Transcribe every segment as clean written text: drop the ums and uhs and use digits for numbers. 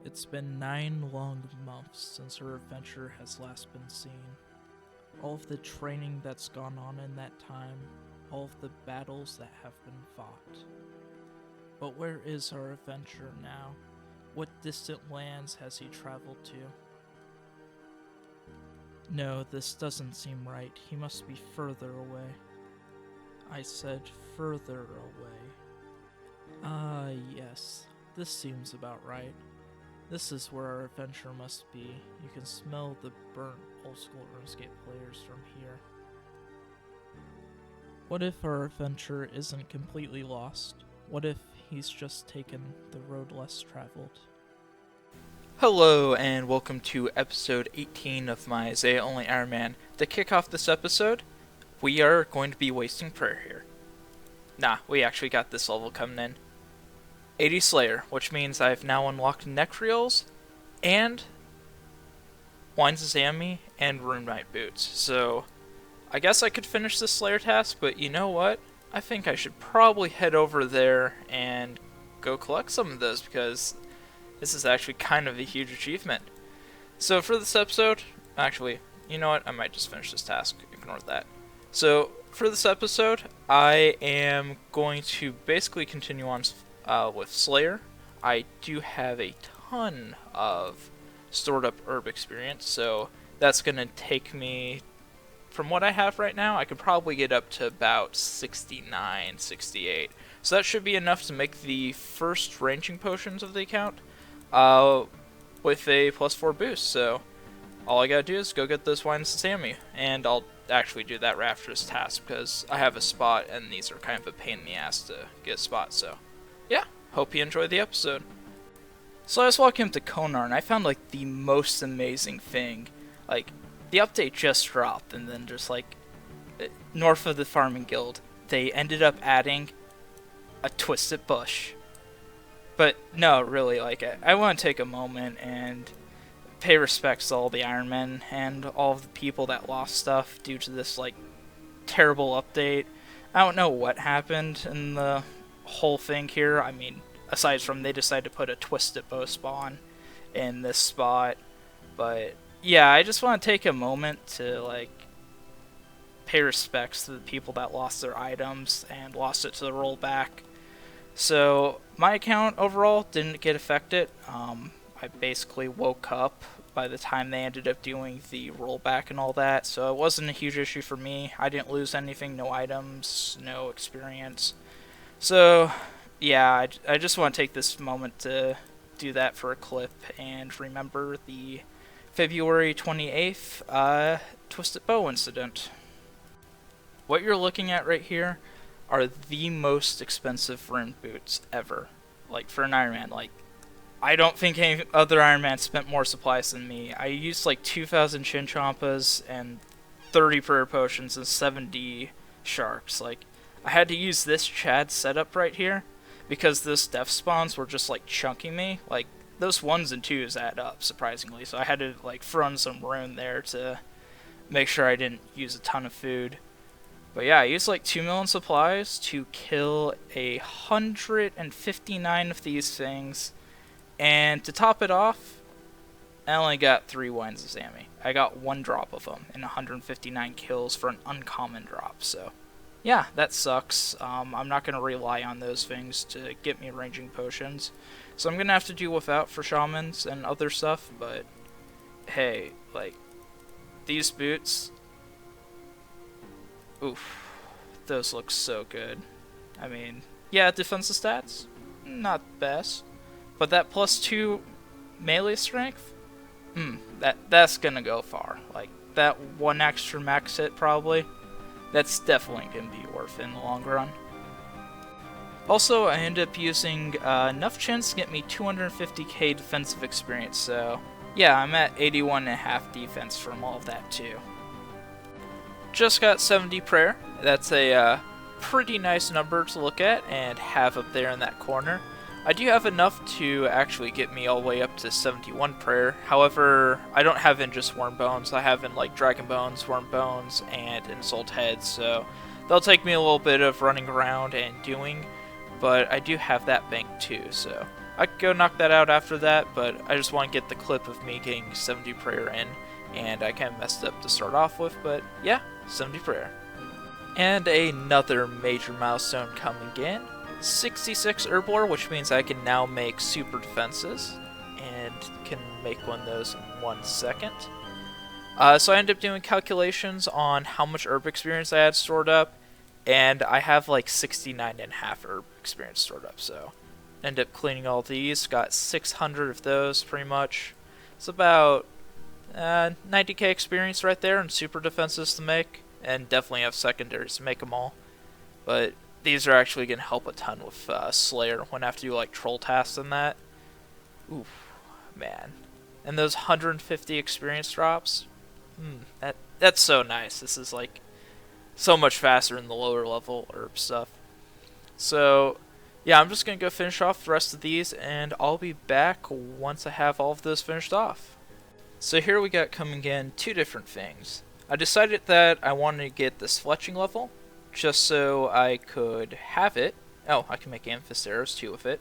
It's been 9 long months since her adventure has last been seen. All of the training that's gone on in that time, all of the battles that have been fought. But where is our adventurer now? What distant lands has he traveled to? No, this doesn't seem right. He must be further away. I said further away. Ah, yes. This seems about right. This is where our adventure must be. You can smell the burnt old-school RuneScape players from here. What if our adventure isn't completely lost? What if he's just taken the road less traveled? Hello and welcome to episode 18 of my Zeah Ironmen. To kick off this episode, we are going to be wasting prayer here. Nah, we actually got this level coming in. 80 Slayer, which means I've now unlocked Necrials and Wines of Zami and Rune Knight boots. So I guess I could finish this Slayer task, but you know what? I think I should probably head over there and go collect some of those because this is actually kind of a huge achievement. So for this episode, actually, you know what? I might just finish this task. Ignore that. So for this episode, I am going to basically continue on with Slayer. I do have a ton of stored up herb experience, so that's going to take me, from what I have right now, I could probably get up to about 69, 68. So that should be enough to make the first ranging potions of the account with a +4 boost. So all I gotta do is go get those wines to Sammy, and I'll actually do that right after this task because I have a spot and these are kind of a pain in the ass to get a spot. So yeah, hope you enjoy the episode. So I was walking up to Konar and I found like the most amazing thing. Like, the update just dropped, and then just like north of the farming guild, they ended up adding a twisted bush. But no, really, like, I want to take a moment and pay respects to all the Ironmen and all of the people that lost stuff due to this like terrible update. I don't know what happened in the whole thing here. I mean, aside from they decided to put a twisted bow spawn in this spot, but yeah, I just want to take a moment to like pay respects to the people that lost their items and lost it to the rollback. So my account overall didn't get affected. I basically woke up by the time they ended up doing the rollback and all that, so it wasn't a huge issue for me. I didn't lose anything, no items, no experience. So yeah, I just want to take this moment to do that for a clip and remember the February 28th Twisted Bow incident. What you're looking at right here are the most expensive rune boots ever. Like, for an Ironman, like, I don't think any other Ironman spent more supplies than me. I used like 2,000 Chinchompas and 30 prayer potions and 70 sharks. Like, I had to use this Chad setup right here because those death spawns were just like chunking me. Like, those 1s and 2s add up, surprisingly, so I had to like throw in some rune there to make sure I didn't use a ton of food. But yeah, I used like 2 million supplies to kill 159 of these things, and to top it off, I only got 3 Wines of Zami. I got 1 drop of them and 159 kills for an uncommon drop, so yeah, that sucks. I'm not going to rely on those things to get me ranging potions. So I'm going to have to do without for shamans and other stuff, but hey, like, these boots, oof, those look so good. I mean, yeah, defensive stats, not best, but that +2 melee strength, that's going to go far. Like, that 1 extra max hit probably, that's definitely going to be worth it in the long run. Also, I ended up using enough chance to get me 250k defensive experience, so yeah, I'm at 81.5 defense from all of that too. Just got 70 prayer. That's a pretty nice number to look at and have up there in that corner. I do have enough to actually get me all the way up to 71 prayer. However, I don't have in just worm bones. I have in like dragon bones, worm bones, and insult heads, so they'll take me a little bit of running around and doing, but I do have that bank too, so I could go knock that out after that, but I just want to get the clip of me getting 70 prayer in, and I kind of messed up to start off with, but yeah, 70 prayer. And another major milestone coming in, 66 Herblore, which means I can now make super defenses, and can make one of those in 1 second. So I ended up doing calculations on how much herb experience I had stored up, and I have like 69.5 herb experience stored up, so ended up cleaning all these, got 600 of those pretty much. It's about 90k experience right there and super defenses to make, and definitely have secondaries to make them all. But these are actually going to help a ton with Slayer when I have to do like troll tasks and that. Oof, man. And those 150 experience drops, that's so nice. This is like so much faster than the lower level herb stuff. So yeah, I'm just going to go finish off the rest of these, and I'll be back once I have all of those finished off. So here we got coming in 2 different things. I decided that I wanted to get this Fletching level, just so I could have it. Oh, I can make amethyst arrows too with it.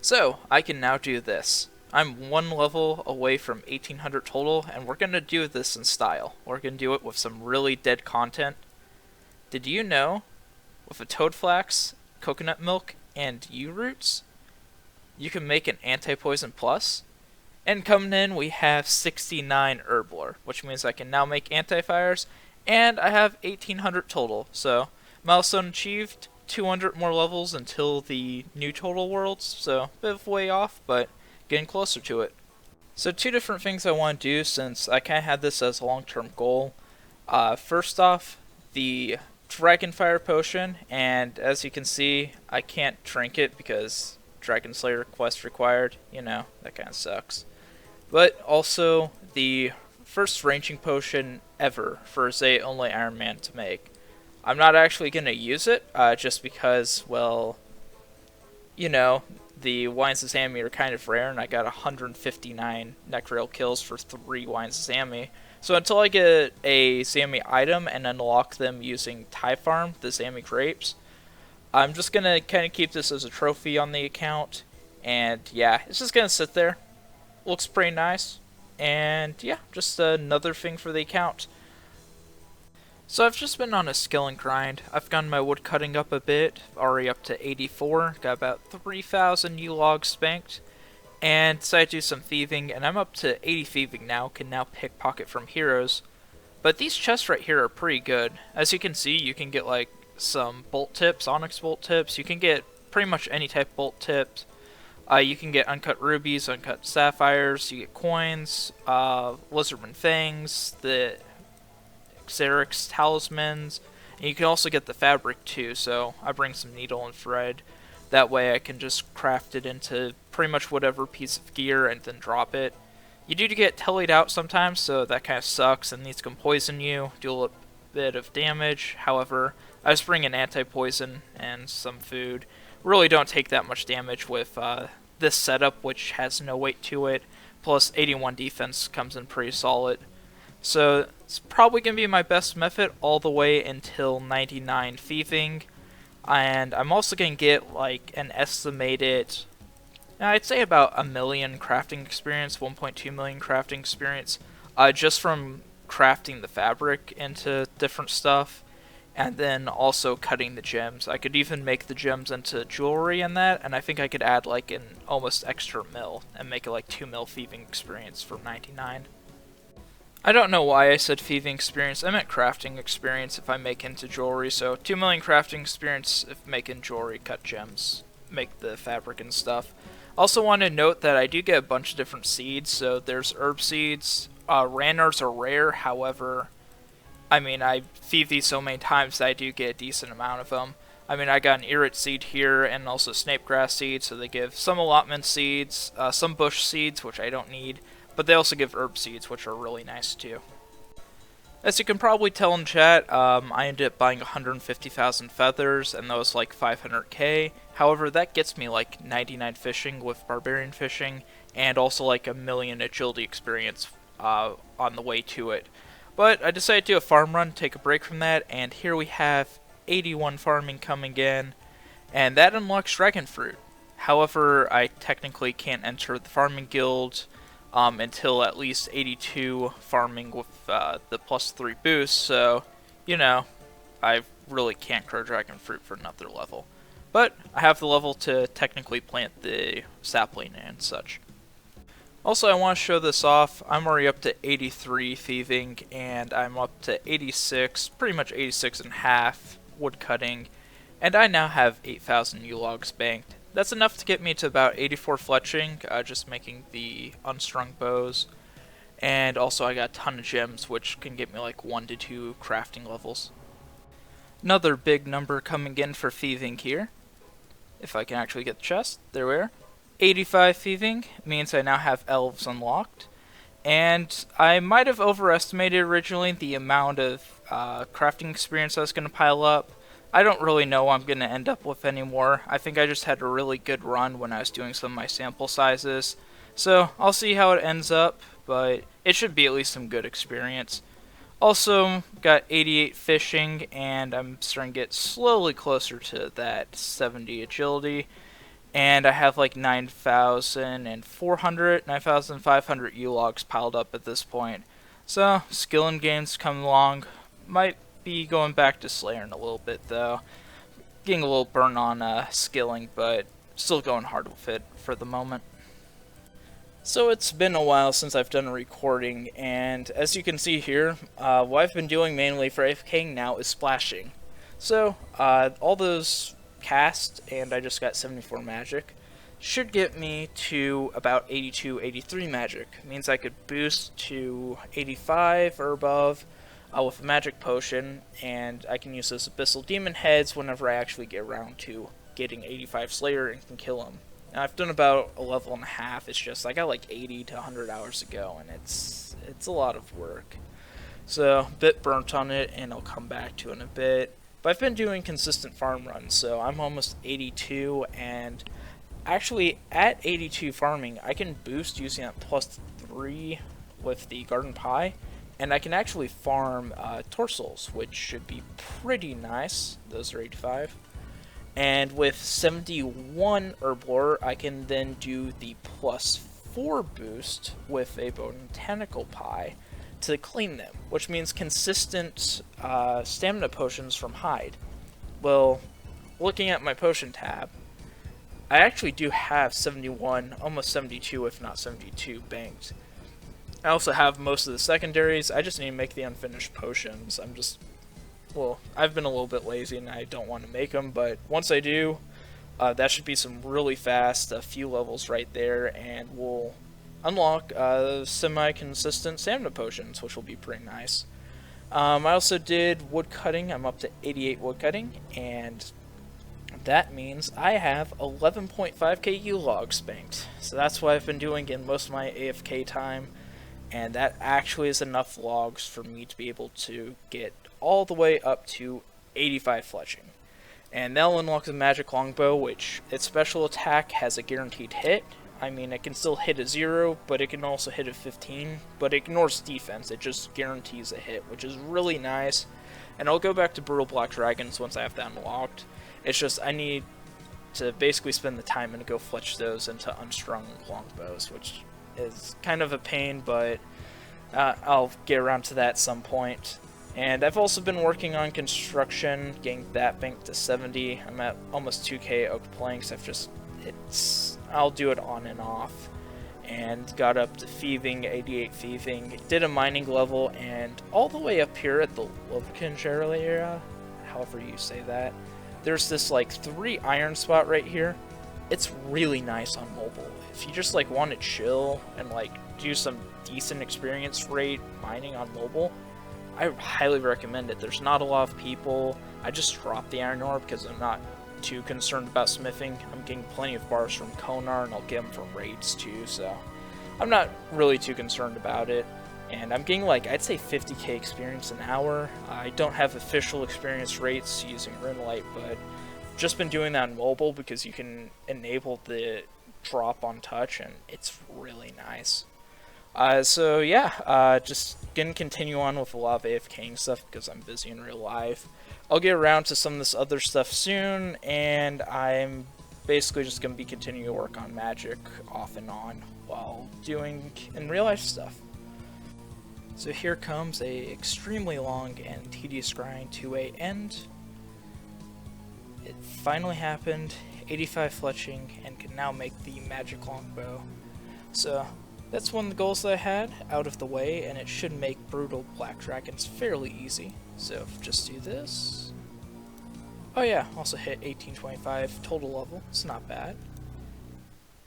So I can now do this. I'm 1 level away from 1800 total, and we're going to do this in style. We're going to do it with some really dead content. Did you know, with a toad flax, coconut milk, and yew roots, you can make an anti-poison plus? And coming in, we have 69 Herblore, which means I can now make anti-fires, and I have 1800 total. So, milestone achieved, 200 more levels until the new total worlds, so a bit of way off, but getting closer to it. So 2 different things I want to do since I kind of had this as a long-term goal. First off, the Dragon Fire Potion, and as you can see, I can't drink it because Dragon Slayer quest required, you know, that kind of sucks. But also, the first ranging potion ever for Zeah only Ironman to make. I'm not actually going to use it, just because, well, you know, the Wines of Zami are kind of rare, and I got 159 Necrail kills for 3 Wines of Zami. So until I get a Zami item and unlock them using Tie Farm, the Zami grapes, I'm just going to kind of keep this as a trophy on the account. And yeah, it's just going to sit there. Looks pretty nice. And yeah, just another thing for the account. So I've just been on a skill and grind. I've gotten my woodcutting up a bit, already up to 84, got about 3,000 logs spanked, and decided to do some thieving, and I'm up to 80 thieving now, can now pickpocket from heroes. But these chests right here are pretty good. As you can see, you can get like some bolt tips, onyx bolt tips, you can get pretty much any type of bolt tips. You can get uncut rubies, uncut sapphires, you get coins, lizardman fangs, the Xerix talismans, and you can also get the fabric too, so I bring some needle and thread. That way I can just craft it into pretty much whatever piece of gear and then drop it. You do get tellied out sometimes, so that kind of sucks, and these can poison you, do a little bit of damage. However, I just bring an anti-poison and some food. Really don't take that much damage with this setup, which has no weight to it, plus 81 defense comes in pretty solid. So it's probably going to be my best method all the way until 99 thieving. And I'm also going to get like an estimated, I'd say about 1 million crafting experience, 1.2 million crafting experience, just from crafting the fabric into different stuff. And then also cutting the gems. I could even make the gems into jewelry and that, and I think I could add like an almost extra mil and make it like 2 mil thieving experience for 99. I don't know why I said thieving experience. I meant crafting experience if I make into jewelry. So 2 million crafting experience if making jewelry, cut gems, make the fabric and stuff. Also want to note that I do get a bunch of different seeds. So there's herb seeds. Ranners are rare. However, I mean, I thieve these so many times that I do get a decent amount of them. I mean, I got an Irit seed here and also snapegrass seeds. So they give some allotment seeds, some bush seeds, which I don't need. But they also give herb seeds, which are really nice too. As you can probably tell in chat, I ended up buying 150,000 feathers, and that was like 500k. However, that gets me like 99 fishing with barbarian fishing, and also like 1 million agility experience on the way to it. But I decided to do a farm run, take a break from that, and here we have 81 farming coming in, and that unlocks dragon fruit. However, I technically can't enter the farming guild until at least 82 farming with the +3 boost, so, you know, I really can't grow dragon fruit for another level. But I have the level to technically plant the sapling and such. Also, I want to show this off. I'm already up to 83 thieving, and I'm up to 86, pretty much 86 and a half woodcutting, and I now have 8,000 logs banked. That's enough to get me to about 84 fletching, just making the unstrung bows. And also I got a ton of gems, which can get me like 1 to 2 crafting levels. Another big number coming in for thieving here. If I can actually get the chest, there we are. 85 thieving means I now have elves unlocked. And I might have overestimated originally the amount of crafting experience I was going to pile up. I don't really know what I'm going to end up with anymore. I think I just had a really good run when I was doing some of my sample sizes. So I'll see how it ends up, but it should be at least some good experience. Also, got 88 fishing, and I'm starting to get slowly closer to that 70 agility. And I have like 9,500 U-logs piled up at this point. So, skill in games come along. Might be going back to Slayer in a little bit though. Getting a little burn on skilling, but still going hard with it for the moment. So it's been a while since I've done a recording, and as you can see here, what I've been doing mainly for AFKing now is splashing. So, all those cast, and I just got 74 magic, should get me to about 82, 83 magic. It means I could boost to 85 or above with a magic potion, and I can use those Abyssal demon heads whenever I actually get around to getting 85 Slayer and can kill them. Now, I've done about a level and a half. It's just I got like 80 to 100 hours to go, and it's a lot of work. So, a bit burnt on it, and I'll come back to it in a bit. But I've been doing consistent farm runs, so I'm almost 82, and actually at 82 farming, I can boost using that +3 with the garden pie, and I can actually farm torsals, which should be pretty nice. Those are 85. And with 71 Herblore, I can then do the +4 boost with a botanical pie to clean them, which means consistent stamina potions from hide. Well, looking at my potion tab, I actually do have 71, almost 72, if not 72 banked. I also have most of the secondaries. I just need to make the unfinished potions. I've been a little bit lazy and I don't want to make them, but once I do, that should be some really fast, a few levels right there, and we'll unlock semi-consistent stamina potions, which will be pretty nice. I also did woodcutting. I'm up to 88 woodcutting, and that means I have 11.5k U-logs banked. So that's what I've been doing in most of my AFK time, and that actually is enough logs for me to be able to get all the way up to 85 fletching. And that'll unlock the magic longbow, which its special attack has a guaranteed hit. I mean, it can still hit a 0, but it can also hit a 15, but it ignores defense. It just guarantees a hit, which is really nice. And I'll go back to Brutal Black Dragons once I have that unlocked. It's just I need to basically spend the time and go fletch those into unstrung longbows, which is kind of a pain, but I'll get around to that at some point. And I've also been working on construction, getting that banked to 70. I'm at almost 2k oak planks. I'll do it on and off. And got up to thieving, 88 thieving. Did a mining level, and all the way up here at the lubricant area, however you say that, there's this like 3 iron spot right here. It's really nice on mobile. If you just like want to chill and like do some decent experience rate mining on mobile, I highly recommend it. There's not a lot of people. I just dropped the iron ore because I'm not too concerned about smithing. I'm getting plenty of bars from Konar, and I'll get them from raids too, so I'm not really too concerned about it. And I'm getting like, I'd say 50k experience an hour. I don't have official experience rates using Runelite, but just been doing that on mobile because you can enable the drop on touch, and it's really nice. So yeah, just gonna continue on with a lot of AFKing stuff because I'm busy in real life. I'll get around to some of this other stuff soon, and I'm basically just going to be continuing to work on magic off and on while doing in real life stuff. So here comes a extremely long and tedious grind to a end. It finally happened, 85 fletching, and can now make the magic longbow. So that's one of the goals that I had out of the way, and it should make brutal black dragons fairly easy. So just do this. Oh yeah, also hit 1825 total level, it's not bad.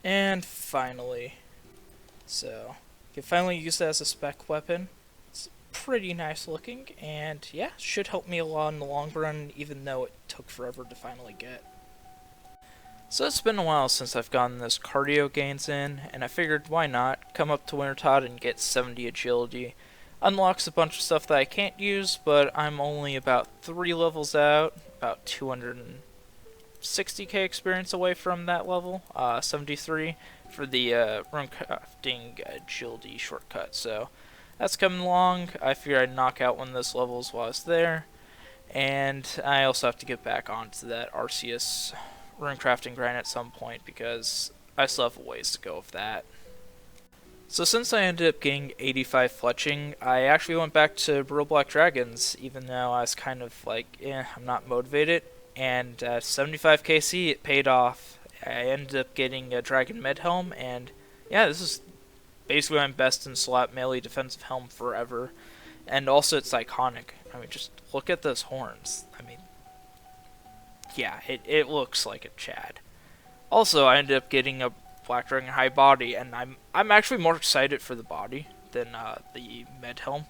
And finally, so you can finally use that as a spec weapon. It's pretty nice looking, and yeah, should help me a lot in the long run, even though it took forever to finally get. So it's been a while since I've gotten those cardio gains in, and I figured why not come up to Wintertod and get 70 agility. Unlocks a bunch of stuff that I can't use, but I'm only about 3 levels out, about 260k experience away from that level, 73 for the runecrafting agility shortcut. So that's coming along. I figured I'd knock out one of those levels while I was there, and I also have to get back onto that Arceus runecrafting grind at some point because I still have a ways to go of that. So since I ended up getting 85 fletching, I actually went back to Brutal Black Dragons, even though I was kind of like, I'm not motivated. And 75 KC, it paid off. I ended up getting a Dragon Med Helm, and yeah, this is basically my best in slot melee defensive helm forever. And also it's iconic. I mean, just look at those horns. I mean, yeah, it looks like a Chad. Also, I ended up getting a Black Dragonhide body, and I'm actually more excited for the body than the Med Helm.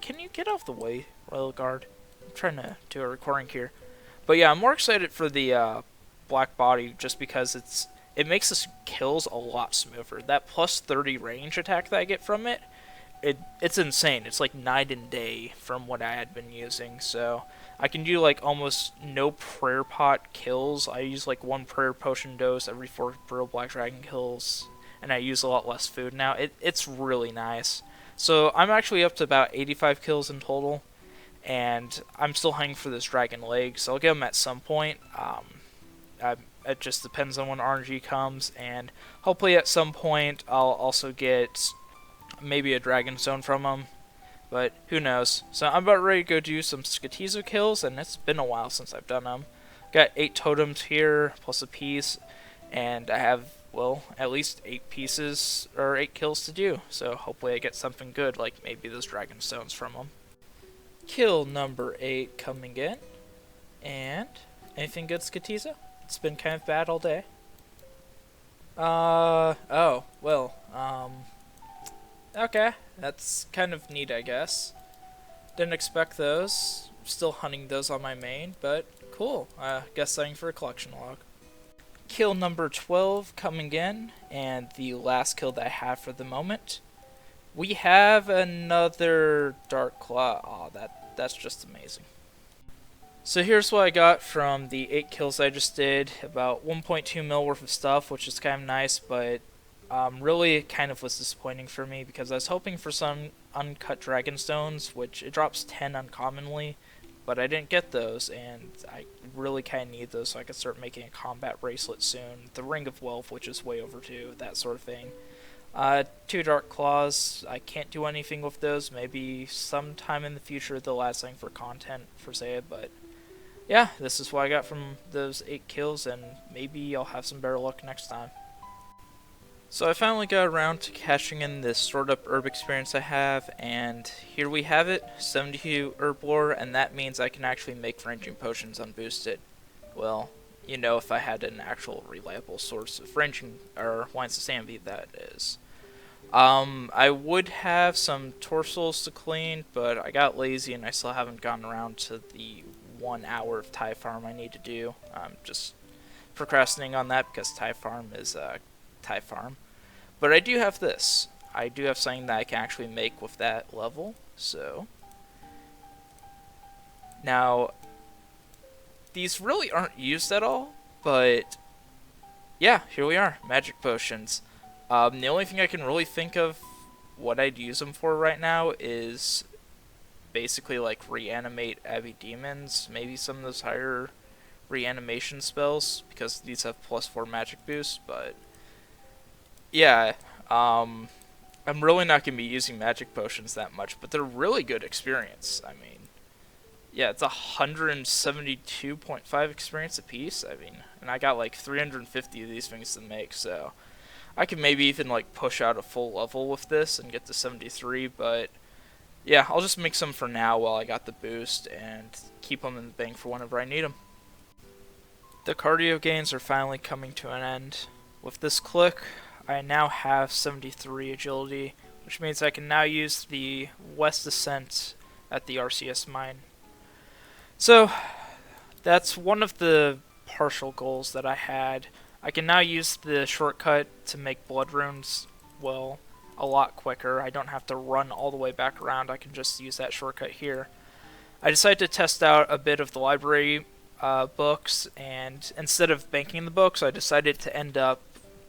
Can you get off the way, Royal Guard? I'm trying to do a recording here. But yeah, I'm more excited for the black body just because it makes the kills a lot smoother. That plus 30 range attack that I get from it's insane. It's like night and day from what I had been using. So I can do like almost no prayer pot kills. I use like 1 prayer potion dose every 4 Brutal Black Dragon kills, and I use a lot less food now. It's really nice. So I'm actually up to about 85 kills in total, and I'm still hunting for this dragon leg, so I'll get them at some point. It just depends on when RNG comes, and hopefully at some point I'll also get maybe a Dragonstone from them, but who knows. So I'm about ready to go do some Skotizo kills, and it's been a while since I've done them. Got 8 totems here, plus a piece, and I have, well, at least 8 pieces, or 8 kills to do, so hopefully I get something good, like maybe those Dragonstones from them. Kill number 8 coming in, and anything good, Skotizo? It's been kind of bad all day. Oh, well, okay, that's kind of neat, I guess. Didn't expect those. Still hunting those on my main, but cool. Guess something for a collection log. Kill number 12 coming in, and the last kill that I have for the moment. We have another Dark Claw. Aw, that's just amazing. So here's what I got from the 8 kills I just did. About 1.2 mil worth of stuff, which is kind of nice, but really it kind of was disappointing for me because I was hoping for some uncut Dragonstones, which it drops 10 uncommonly, but I didn't get those, and I really kind of need those so I can start making a combat bracelet soon. The Ring of Wealth, which is way overdue, that sort of thing. 2 Dark Claws, I can't do anything with those. Maybe sometime in the future they'll add something for content for Zeah, but yeah, this is what I got from those 8 kills, and maybe I'll have some better luck next time. So I finally got around to cashing in this stored up herb experience I have, and here we have it, 72 Herblore, and that means I can actually make ranging potions unboosted. Well, you know, if I had an actual reliable source of ranging, or wines of sanity, that is. I would have some torsals to clean, but I got lazy and I still haven't gotten around to the 1 hour of Thai farm I need to do. I'm just procrastinating on that because Thai farm is Thai farm. But I do have this. I do have something that I can actually make with that level. So now these really aren't used at all, but yeah, here we are, magic potions. The only thing I can really think of what I'd use them for right now is basically like reanimate Abbey demons, maybe some of those higher reanimation spells, because these have +4 magic boost, but yeah, I'm really not going to be using magic potions that much, but they're really good experience. I mean, yeah, it's 172.5 experience apiece, I mean, and I got like 350 of these things to make, so I could maybe even like push out a full level with this and get to 73, but yeah, I'll just make some for now while I got the boost and keep them in the bank for whenever I need them. The cardio gains are finally coming to an end. With this click, I now have 73 agility, which means I can now use the west ascent at the RCS mine. So, that's one of the partial goals that I had. I can now use the shortcut to make blood runes, well, a lot quicker. I don't have to run all the way back around. I can just use that shortcut here. I decided to test out a bit of the library books, and instead of banking the books, I decided to end up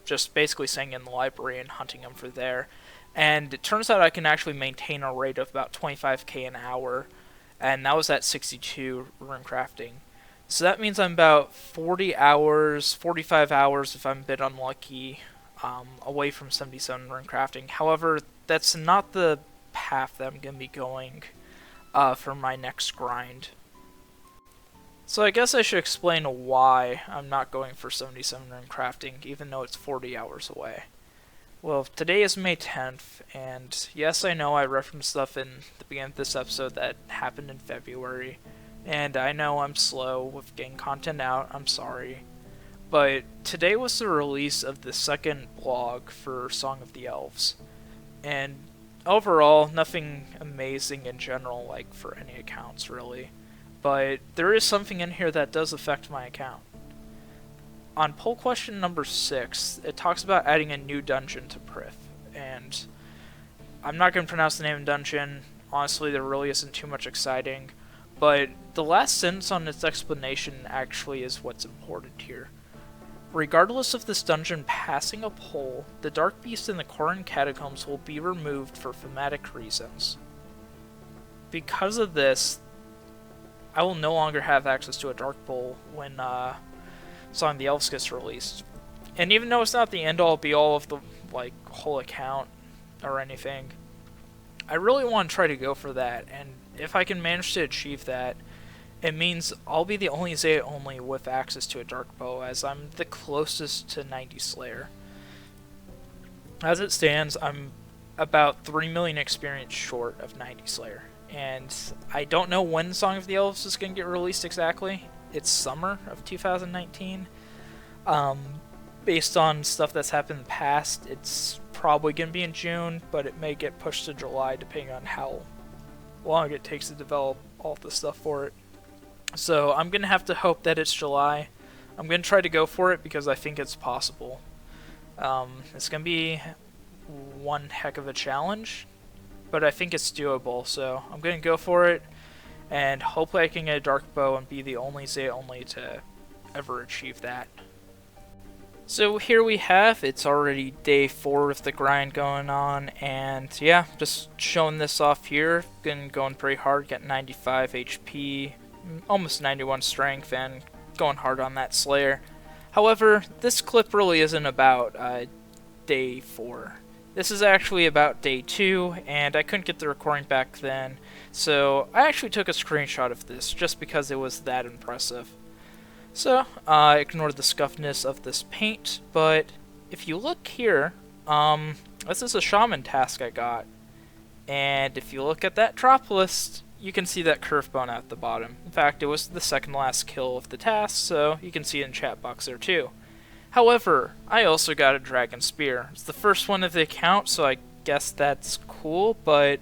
just basically staying in the library and hunting them for there. And it turns out I can actually maintain a rate of about 25k an hour, and that was at 62 rune crafting. So that means I'm about 40 hours, 45 hours if I'm a bit unlucky, away from 77 rune crafting. However, that's not the path that I'm going to be going for my next grind. So I guess I should explain why I'm not going for 77 rune crafting, even though it's 40 hours away. Well, today is May 10th, and yes, I know I referenced stuff in the beginning of this episode that happened in February, and I know I'm slow with getting content out, I'm sorry. But today was the release of the second blog for Song of the Elves, and overall, nothing amazing in general, like for any accounts really, but there is something in here that does affect my account. On poll question number 6, it talks about adding a new dungeon to Prith, and I'm not going to pronounce the name of the dungeon. Honestly, there really isn't too much exciting, but the last sentence on its explanation actually is what's important here. Regardless of this dungeon passing a poll, the Dark Beast in the Koran Catacombs will be removed for thematic reasons. Because of this, I will no longer have access to a Dark Bowl when Song of the Elves gets released. And even though it's not the end-all be-all of the whole account or anything, I really want to try to go for that, and if I can manage to achieve that, it means I'll be the only Zeah only with access to a Dark Bow, as I'm the closest to 90 Slayer. As it stands, I'm about 3 million experience short of 90 Slayer, and I don't know when Song of the Elves is going to get released exactly. It's summer of 2019. Based on stuff that's happened in the past, it's probably going to be in June, but it may get pushed to July depending on how long it takes to develop all the stuff for it. So I'm going to have to hope that it's July. I'm going to try to go for it because I think it's possible. It's going to be one heck of a challenge, but I think it's doable, so I'm going to go for it, and hopefully I can get a Dark Bow and be the only Zeah only to ever achieve that. So here we have, it's already day 4 of the grind going on, and yeah, just showing this off here. Been going pretty hard, getting 95 HP, almost 91 strength, and going hard on that Slayer. However, this clip really isn't about day 4. This is actually about day 2, and I couldn't get the recording back then, so I actually took a screenshot of this just because it was that impressive. So, I ignored the scuffness of this paint, but if you look here, this is a shaman task I got, and if you look at that drop list, you can see that curve bone at the bottom. In fact, it was the second last kill of the task, so you can see it in chat box there too. However, I also got a dragon spear. It's the first one of the account, so I guess that's cool, but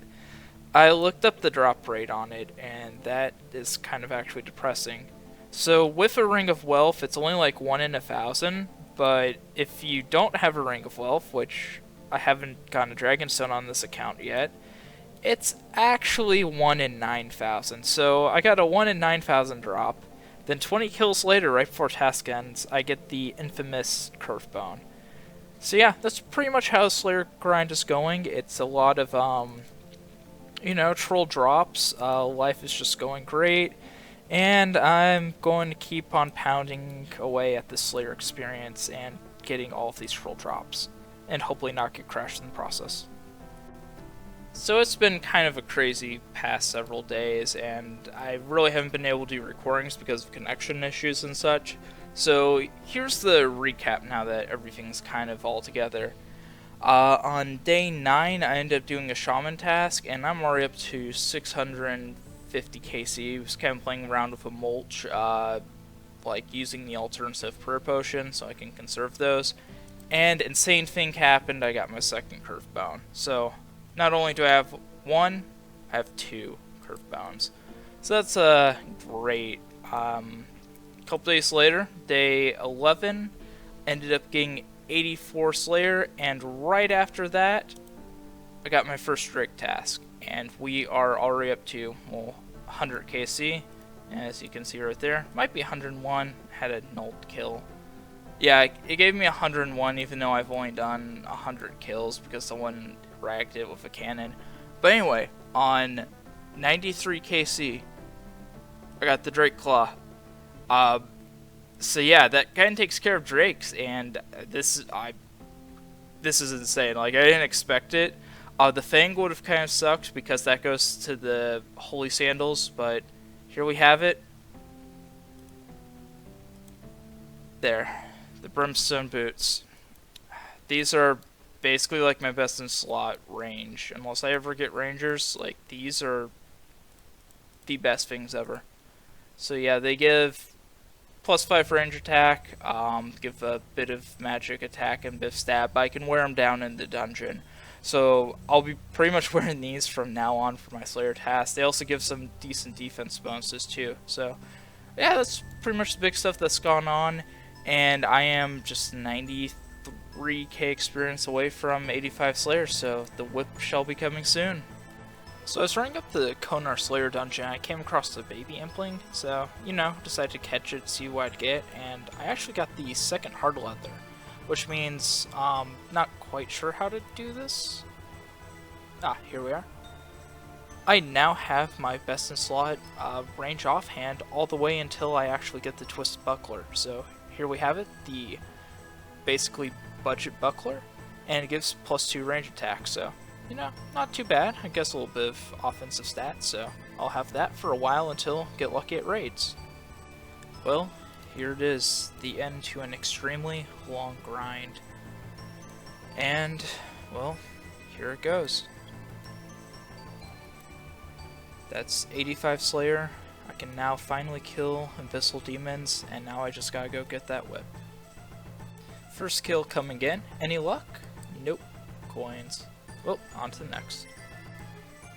I looked up the drop rate on it, and that is kind of actually depressing. So with a Ring of Wealth, it's only like 1 in 1,000, but if you don't have a Ring of Wealth, which I haven't gotten a Dragonstone on this account yet, it's actually 1 in 9,000. So I got a 1 in 9,000 drop. Then 20 kills later, right before task ends, I get the infamous Curve Bone. So yeah, that's pretty much how Slayer grind is going. It's a lot of, troll drops. Life is just going great. And I'm going to keep on pounding away at the Slayer experience and getting all of these troll drops, and hopefully not get crashed in the process. So it's been kind of a crazy past several days, and I really haven't been able to do recordings because of connection issues and such. So here's the recap now that everything's kind of all together. On day 9, I ended up doing a shaman task, and I'm already up to 650 KC. I was kind of playing around with a mulch, like using the alternative prayer potion so I can conserve those. And insane thing happened, I got my second curve bone. So not only do I have one, I have 2 curve bones. So that's great. A couple days later, day 11, ended up getting 84 Slayer, and right after that, I got my first Drake task, and we are already up to, well, 100 KC, as you can see right there. Might be 101, had a null kill. Yeah, it gave me 101 even though I've only done 100 kills because someone ragged it with a cannon. But anyway, on 93 KC, I got the Drake Claw. So yeah, that kind of takes care of Drakes, and this is insane. Like, I didn't expect it. The Fang would have kind of sucked because that goes to the Holy Sandals, but here we have it. There, the Brimstone boots. These are basically like my best in slot range. Unless I ever get Rangers, like, these are the best things ever. So yeah, they give +5 range attack, give a bit of magic attack and bit of stab, but I can wear them down in the dungeon. So I'll be pretty much wearing these from now on for my Slayer tasks. They also give some decent defense bonuses too. So yeah, that's pretty much the big stuff that's gone on, and I am just 93k experience away from 85 Slayer, so the whip shall be coming soon. So I was running up the Konar Slayer dungeon, I came across the baby impling, so, you know, decided to catch it, see what I'd get, and I actually got the second hard leather, which means, not quite sure how to do this. Here we are. I now have my best in slot range offhand all the way until I actually get the Twisted Buckler, so here we have it, the basically budget buckler, and it gives +2 range attack, so, you know, not too bad. I guess a little bit of offensive stats, so I'll have that for a while until I get lucky at raids. Well, here it is, the end to an extremely long grind. And, well, here it goes. That's 85 Slayer. I can now finally kill Abyssal demons, and now I just gotta go get that whip. First kill coming in. Any luck? Nope. Coins. Well, on to the next.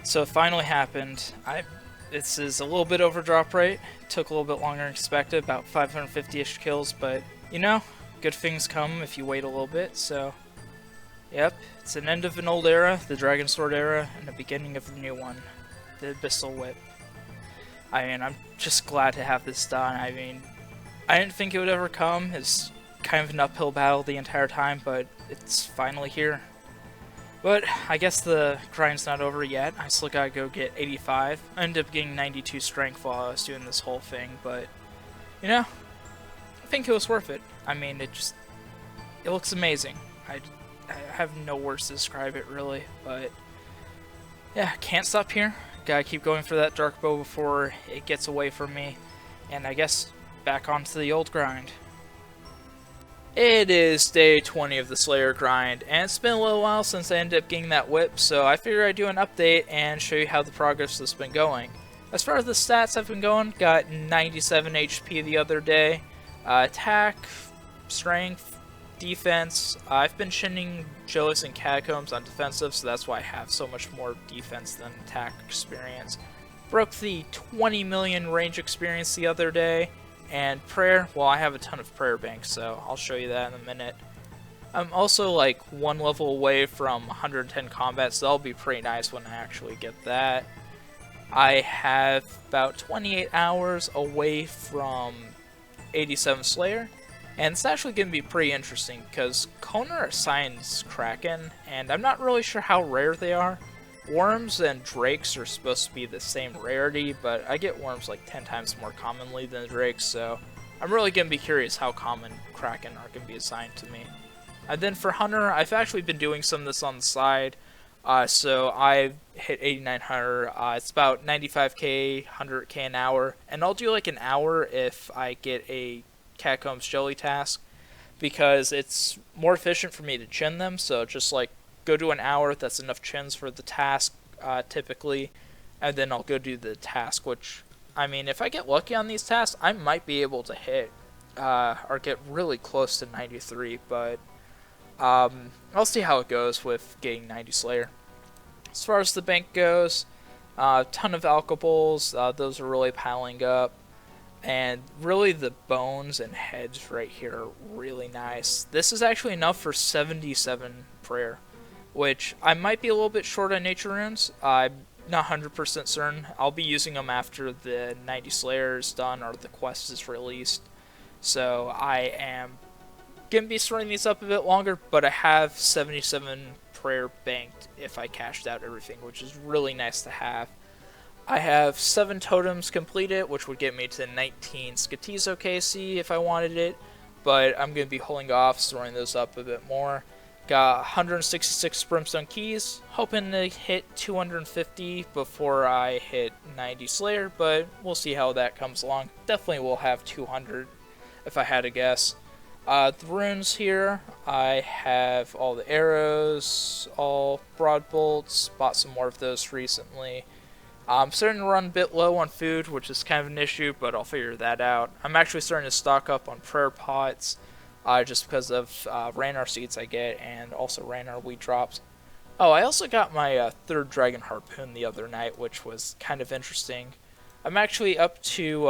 So it finally happened. This is a little bit over drop rate. Took a little bit longer than expected, about 550-ish kills, but, you know, good things come if you wait a little bit, so, yep, it's an end of an old era, the Dragon Sword era, and the beginning of the new one, the Abyssal Whip. I mean, I'm just glad to have this done. I mean, I didn't think it would ever come. It's kind of an uphill battle the entire time, but it's finally here. But I guess the grind's not over yet. I still gotta go get 85. I ended up getting 92 strength while I was doing this whole thing, but, you know, I think it was worth it. I mean, it looks amazing. I have no words to describe it, really, but, yeah, can't stop here. Gotta keep going for that dark bow before it gets away from me, and I guess back onto the old grind. It is day 20 of the Slayer grind, and it's been a little while since I ended up getting that whip, so I figured I'd do an update and show you how the progress has been going. As far as the stats have been going, got 97 HP the other day, attack, strength, defense. I've been shinning Jealous and Catacombs on defensive, so that's why I have so much more defense than attack experience. Broke the 20 million range experience the other day. And prayer, well, I have a ton of prayer banks, so I'll show you that in a minute. I'm also like 1 level away from 110 combat, so that'll be pretty nice when I actually get that. I have about 28 hours away from 87 Slayer, and it's actually going to be pretty interesting because Konar assigns Kraken, and I'm not really sure how rare they are. Worms and drakes are supposed to be the same rarity, but I get worms like 10 times more commonly than drakes, so I'm really going to be curious how common kraken are going to be assigned to me. And then for hunter, I've actually been doing some of this on the side. So I've hit 8900. It's about 95k, 100k an hour, and I'll do like an hour if I get a Catacombs Jelly task, because it's more efficient for me to chin them. So just like go do an hour, that's enough chins for the task typically, and then I'll go do the task, which, I mean, if I get lucky on these tasks, I might be able to hit or get really close to 93, but I'll see how it goes with getting 90 Slayer. As far as the bank goes, ton of alchables, those are really piling up, and really the bones and heads right here are really nice. This is actually enough for 77 prayer, which I might be a little bit short on nature runes. I'm not 100% certain. I'll be using them after the 90 Slayer is done or the quest is released, so I am going to be storing these up a bit longer, but I have 77 prayer banked if I cashed out everything, which is really nice to have. I have 7 totems completed, which would get me to 19 Skotizo KC if I wanted it, but I'm going to be holding off, storing those up a bit more. Got 166 Brimstone keys, hoping to hit 250 before I hit 90 Slayer, but we'll see how that comes along. Definitely will have 200 if I had to guess. The runes here, I have all the arrows, all broad bolts, bought some more of those recently. I'm starting to run a bit low on food, which is kind of an issue, but I'll figure that out. I'm actually starting to stock up on prayer pots, just because of Ranar seeds I get, and also Ranar wheat drops. Oh, I also got my 3rd dragon harpoon the other night, which was kind of interesting. I'm actually up to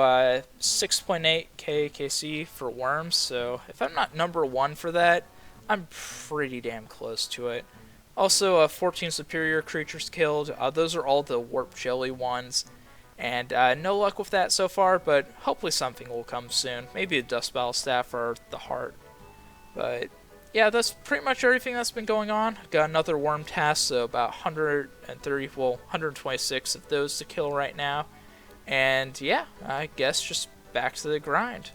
6.8k KC for worms, so if I'm not number 1 for that, I'm pretty damn close to it. Also, 14 superior creatures killed. Those are all the warp jelly ones, and no luck with that so far, but hopefully something will come soon. Maybe a dust battle staff or the heart. But yeah, that's pretty much everything that's been going on. Got another worm task, so about 130, well, 126 of those to kill right now. And yeah, I guess just back to the grind.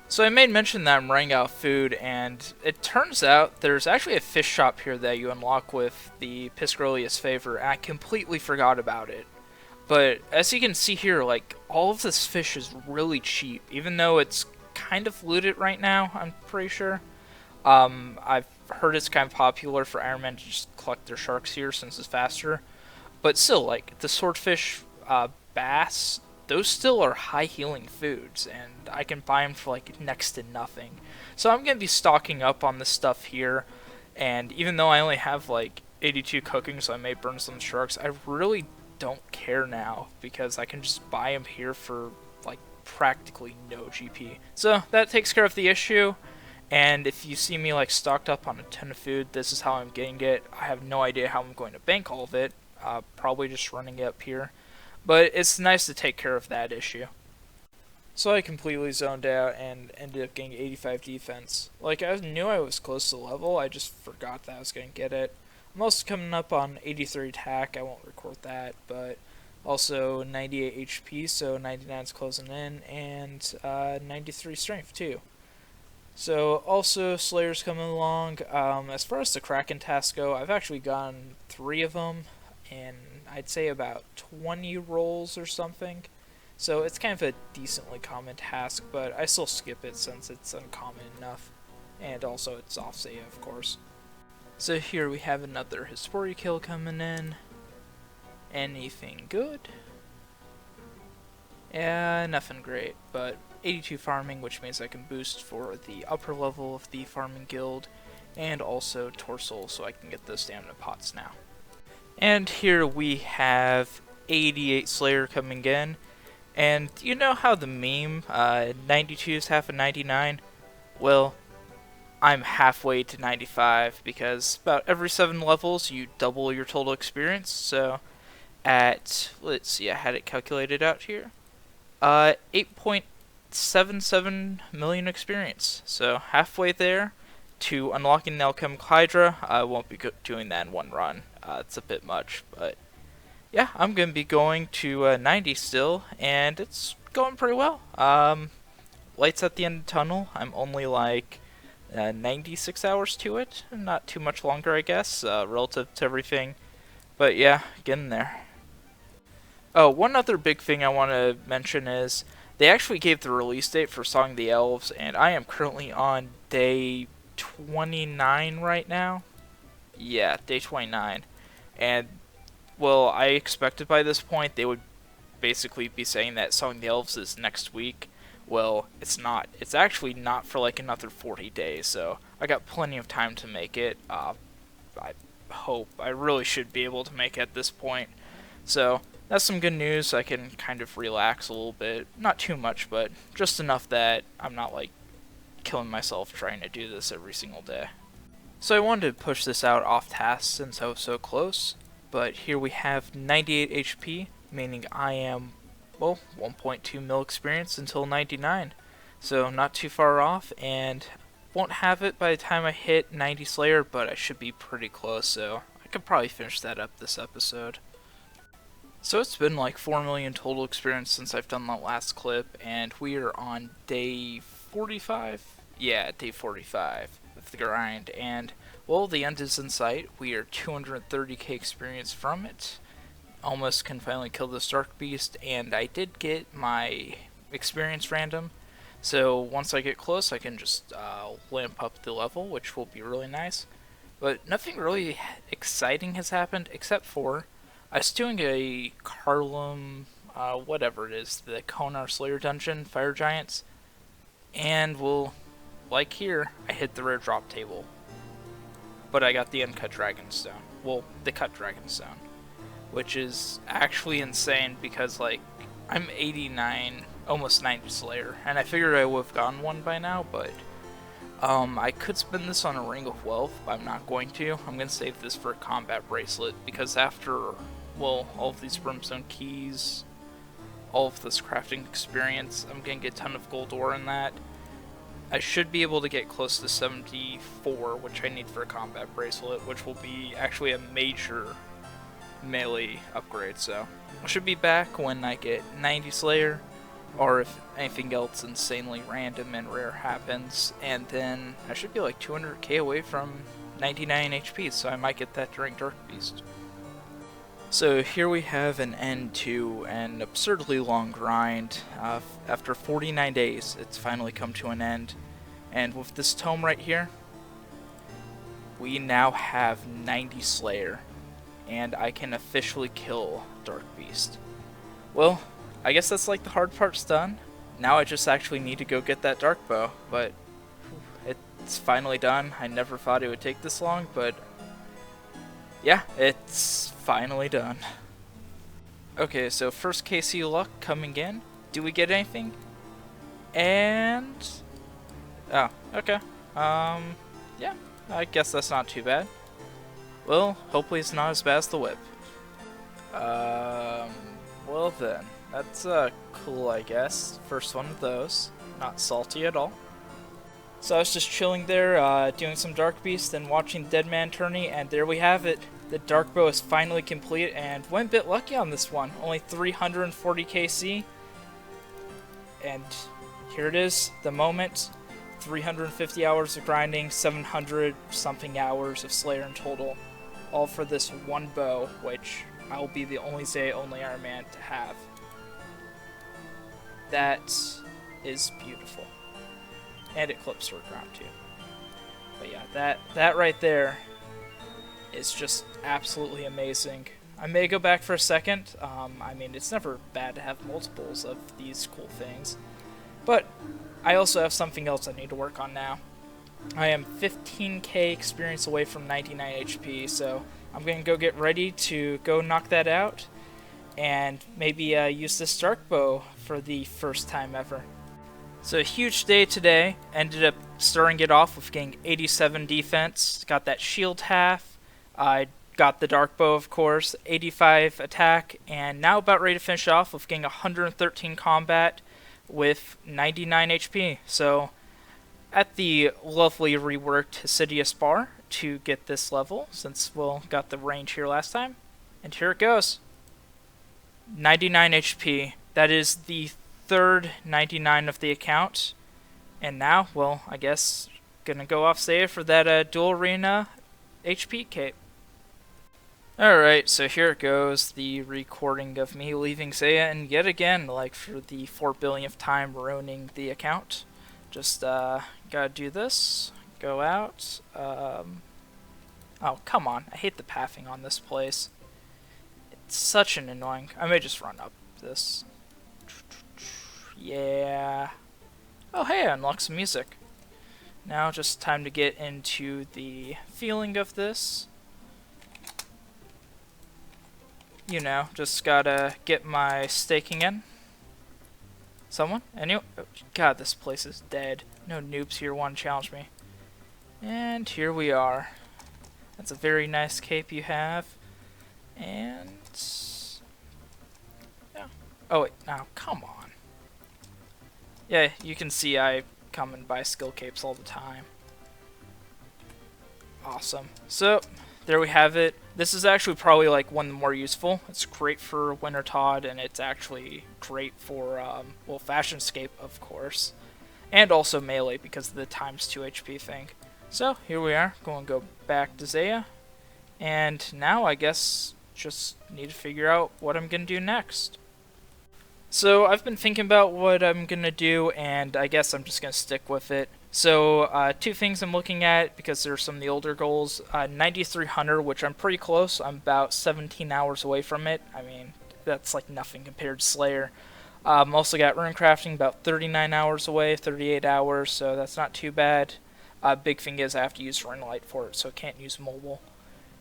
So I made mention that I'm running out of food, and it turns out there's actually a fish shop here that you unlock with the Piscatoris favor, and I completely forgot about it. But as you can see here, like, all of this fish is really cheap, even though it's kind of looted right now, I'm pretty sure. I've heard it's kind of popular for Ironman to just collect their sharks here since it's faster. But still, like, the swordfish, bass, those still are high healing foods, and I can buy them for like next to nothing. So I'm going to be stocking up on this stuff here, and even though I only have like 82 cooking, so I may burn some sharks, I really don't care now, because I can just buy them here for like practically no GP. So that takes care of the issue, and if you see me like stocked up on a ton of food, this is how I'm getting it. I have no idea how I'm going to bank all of it, probably just running it up here. But it's nice to take care of that issue. So I completely zoned out and ended up getting 85 defense. Like, I knew I was close to level, I just forgot that I was going to get it. I'm also coming up on 83 attack, I won't record that, but also 98 HP, so 99's closing in, and 93 strength too. So also Slayer's coming along. As far as the Kraken tasks go, I've actually gotten 3 of them, and I'd say about 20 rolls or something. So it's kind of a decently common task, but I still skip it since it's uncommon enough. And also it's off Zeah, of course. So here we have another Herblore kill coming in. Anything good? Yeah, nothing great, but 82 farming, which means I can boost for the upper level of the farming guild, and also Torso, so I can get those stamina pots now. And here we have 88 Slayer coming in, and you know how the meme, 92 is half of 99? Well, I'm halfway to 95, because about every 7 levels you double your total experience, so at, let's see, I had it calculated out here, 8.77 million experience, so halfway there, to unlocking the Alchemical Hydra. I won't be doing that in one run. It's a bit much, but yeah, I'm going to be going to 90 still, and it's going pretty well. Lights at the end of the tunnel. I'm only like 96 hours to it. Not too much longer, I guess, relative to everything. But yeah, getting there. Oh, one other big thing I want to mention is they actually gave the release date for Song of the Elves, and I am currently on day 29 right now. Yeah, day 29. And, well, I expected by this point they would basically be saying that Song of the Elves is next week. Well, it's not. It's actually not for like another 40 days, so I got plenty of time to make it. I hope. I really should be able to make it at this point. So, that's some good news. I can kind of relax a little bit. Not too much, but just enough that I'm not like killing myself trying to do this every single day. So I wanted to push this out off task since I was so close, but here we have 98 HP, meaning I am, well, 1.2 mil experience until 99. So not too far off, and won't have it by the time I hit 90 Slayer, but I should be pretty close, so I could probably finish that up this episode. So it's been like 4 million total experience since I've done that last clip, and we are on day 45? Yeah, day 45 of the grind, and well, the end is in sight. We are 230k experience from it. Almost can finally kill this Dark Beast, and I did get my experience random, so once I get close I can just lamp up the level, which will be really nice. But nothing really exciting has happened, except for I was doing a Carlum, whatever it is, the Konar Slayer dungeon, Fire Giants, and well, like here, I hit the rare drop table. But I got the uncut Dragonstone. Well, the cut Dragonstone. Which is actually insane because, like, I'm 89, almost 90 Slayer, and I figured I would have gotten one by now, but I could spend this on a Ring of Wealth, but I'm not going to. I'm going to save this for a combat bracelet, because after, well, all of these Brimstone keys, all of this crafting experience, I'm going to get a ton of gold ore in that. I should be able to get close to 74, which I need for a combat bracelet, which will be actually a major melee upgrade, so I should be back when I get 90 Slayer, or if anything else insanely random and rare happens, and then I should be like 200k away from 99 HP, so I might get that during Dark Beast. So here we have an end to an absurdly long grind. After 49 days, it's finally come to an end. And with this tome right here, we now have 90 Slayer. And I can officially kill Dark Beast. Well, I guess that's like the hard part's done. Now I just actually need to go get that Dark Bow. But it's finally done. I never thought it would take this long, but yeah, it's finally done. Okay, so first KC luck coming in. Do we get anything? And oh, okay. Yeah, I guess that's not too bad. Well, hopefully it's not as bad as the whip. Well then, that's cool, I guess. First one of those. Not salty at all. So I was just chilling there, doing some Dark Beast and watching Dead Man tourney, and there we have it. The Dark Bow is finally complete, and went a bit lucky on this one. Only 340 KC. And here it is, the moment. 350 hours of grinding, 700 something hours of Slayer in total. All for this one bow, which I will be the only Zeah Ironman to have. That is beautiful. And it clips her ground too. But yeah, that right there is just absolutely amazing. I may go back for a second. I mean, it's never bad to have multiples of these cool things. But I also have something else I need to work on now. I am 15k experience away from 99 HP, so I'm going to go get ready to go knock that out. And maybe use this Dark Bow for the first time ever. So a huge day today. Ended up starting it off with getting 87 defense. Got that shield half. I got the Dark Bow, of course. 85 attack. And now about ready to finish off with getting 113 combat with 99 HP. So at the lovely reworked Sidious bar to get this level, since we'll got the range here last time. And here it goes. 99 HP. That is the third 99 of the account. And now, well, I guess gonna go off Zeah for that dual arena HP cape. Alright, so here it goes, the recording of me leaving Zeah, and yet again, like for the 4 billionth time, ruining the account. Just gotta do this, go out, oh, come on, I hate the pathing on this place. It's such an annoying, I may just run up this. Yeah. Oh hey, I unlocked some music. Now just time to get into the feeling of this. You know, just gotta get my staking in. Someone? Anyone? Oh, God, this place is dead. No noobs here want to challenge me. And here we are. That's a very nice cape you have. And... yeah. Oh wait, now come on. Yeah, you can see I come and buy skill capes all the time. Awesome. So, there we have it. This is actually probably like one of the more useful. It's great for Wintertodt, and it's actually great for, well, Fashionscape, of course. And also melee because of the times 2 HP thing. So, here we are. Going to go back to Zeah. And now, I guess, just need to figure out what I'm going to do next. So, I've been thinking about what I'm going to do, and I guess I'm just going to stick with it. So, 2 things I'm looking at, because there's some of the older goals. 9300, which I'm pretty close. I'm about 17 hours away from it. I mean, that's like nothing compared to Slayer. Also got runecrafting, about 39 hours away, 38 hours, so that's not too bad. Big thing is I have to use Runelight for it, so I can't use mobile.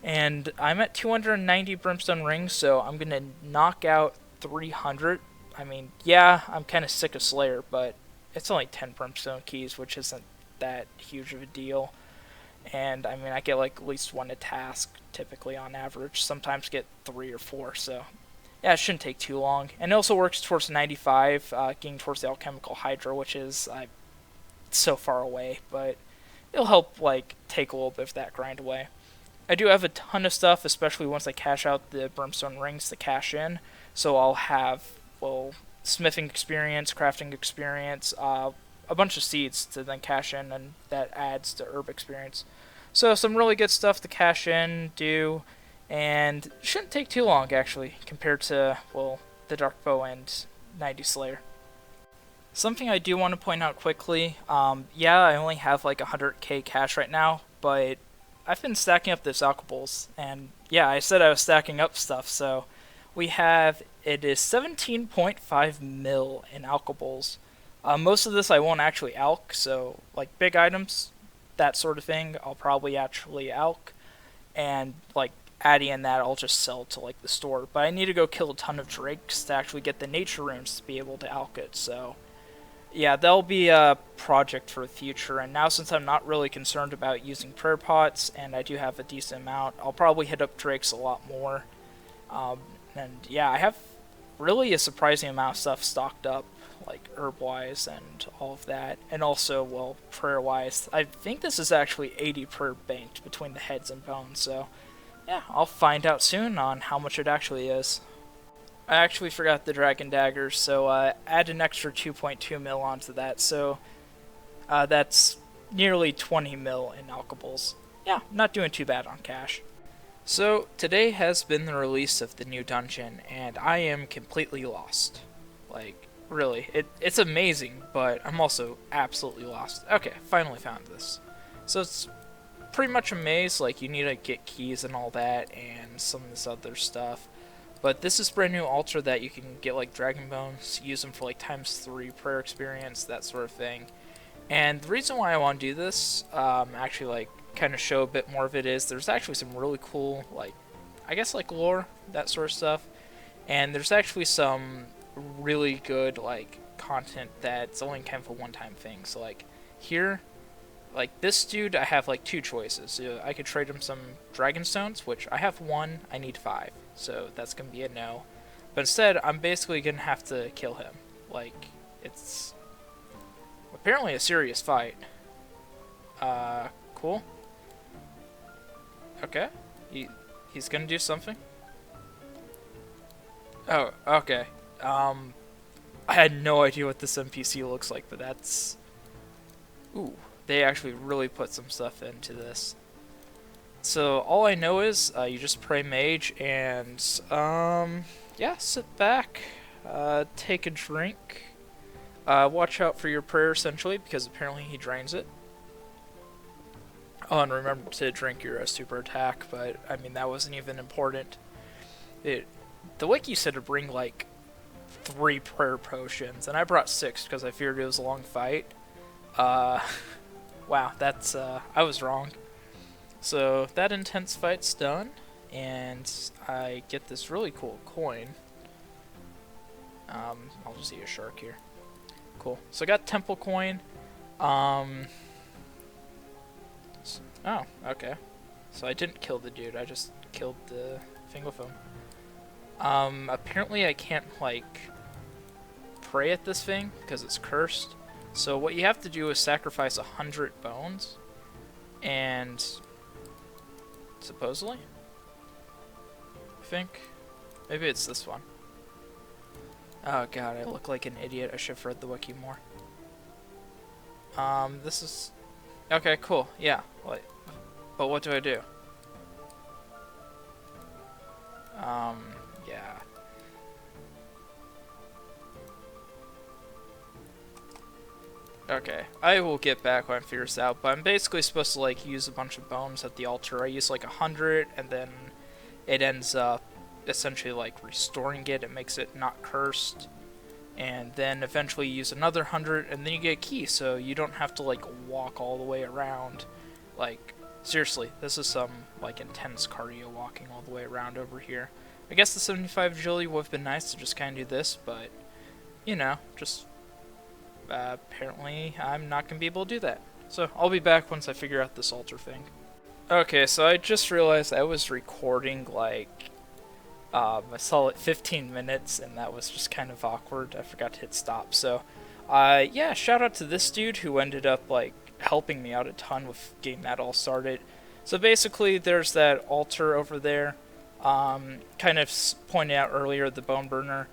And I'm at 290 Brimstone rings, so I'm going to knock out 300. I mean, yeah, I'm kind of sick of Slayer, but it's only 10 Brimstone keys, which isn't that huge of a deal. And, I mean, I get, like, at least 1 a task, typically, on average. Sometimes get 3 or 4, so... yeah, it shouldn't take too long. And it also works towards 95, getting towards the Alchemical Hydra, which is so far away, but it'll help, like, take a little bit of that grind away. I do have a ton of stuff, especially once I cash out the Brimstone rings to cash in, so I'll have... well, smithing experience, crafting experience, a bunch of seeds to then cash in, and that adds to herb experience. So some really good stuff to cash in, do, and shouldn't take too long actually, compared to, well, the Dark Bow and 90 Slayer. Something I do want to point out quickly, yeah, I only have like 100k cash right now, but I've been stacking up those alchs, and yeah, I said I was stacking up stuff, so we have, it is 17.5 mil in alchables. Most of this I won't actually alch, so like big items, that sort of thing, I'll probably actually alch, and like adding in that I'll just sell to like the store. But I need to go kill a ton of drakes to actually get the nature runes to be able to alch it, so yeah, that'll be a project for the future. And now since I'm not really concerned about using prayer pots, and I do have a decent amount, I'll probably hit up drakes a lot more. And yeah, I have really a surprising amount of stuff stocked up, like herb-wise and all of that. And also, well, prayer-wise. I think this is actually 80 prayer banked between the heads and bones, so yeah, I'll find out soon on how much it actually is. I actually forgot the dragon daggers, so add an extra 2.2 mil onto that, so that's nearly 20 mil in alchables. Yeah, not doing too bad on cash. So, today has been the release of the new dungeon, and I am completely lost. Like, really, it's amazing, but I'm also absolutely lost. Okay, finally found this. So it's pretty much a maze, like you need to get keys and all that, and some of this other stuff. But this is brand new altar that you can get like dragon bones, use them for like ×3 prayer experience, that sort of thing. And the reason why I want to do this, actually like kind of show a bit more of it, is there's actually some really cool, like, I guess like lore, that sort of stuff. And there's actually some really good like content that's only kind of a one-time thing. So like here, like this dude, I have like 2 choices. I could trade him some Dragonstones, which I have 1, I need 5, so that's gonna be a no. But instead, I'm basically gonna have to kill him. Like, it's apparently a serious fight. Cool. Okay. He's gonna do something. Oh, okay. I had no idea what this NPC looks like, but that's... Ooh, they actually really put some stuff into this. So, all I know is, you just pray mage, and, yeah, sit back, take a drink, watch out for your prayer, essentially, because apparently he drains it. Oh, and remember to drink your super attack, but, I mean, that wasn't even important. The wiki said to bring, like, 3 prayer potions, and I brought 6 because I feared it was a long fight. Wow, that's, I was wrong. So, that intense fight's done, and I get this really cool coin. I'll just eat a shark here. Cool. So I got temple coin. Oh, okay. So I didn't kill the dude, I just killed the Fingerfoam. Apparently I can't, like, pray at this thing, because it's cursed. So what you have to do is sacrifice 100 bones, and... supposedly? I think. Maybe it's this one. Oh god, I look like an idiot. I should have read the wiki more. This is... Okay, cool. Yeah. Like, but what do I do? Yeah. Okay, I will get back when I figure this out, but I'm basically supposed to, like, use a bunch of bones at the altar. I use, like, 100, and then it ends up essentially, like, restoring it. It makes it not cursed. And then eventually you use another 100, and then you get a key, so you don't have to, like, walk all the way around. Like, seriously, this is some, like, intense cardio walking all the way around over here. I guess the 75 agility would have been nice to just kind of do this, but, you know, just... apparently I'm not going to be able to do that. So I'll be back once I figure out this altar thing. Okay, so I just realized I was recording like a solid 15 minutes, and that was just kind of awkward. I forgot to hit stop. So yeah, shout out to this dude who ended up like helping me out a ton with getting that all started. So basically there's that altar over there, kind of pointed out earlier, the bone burner,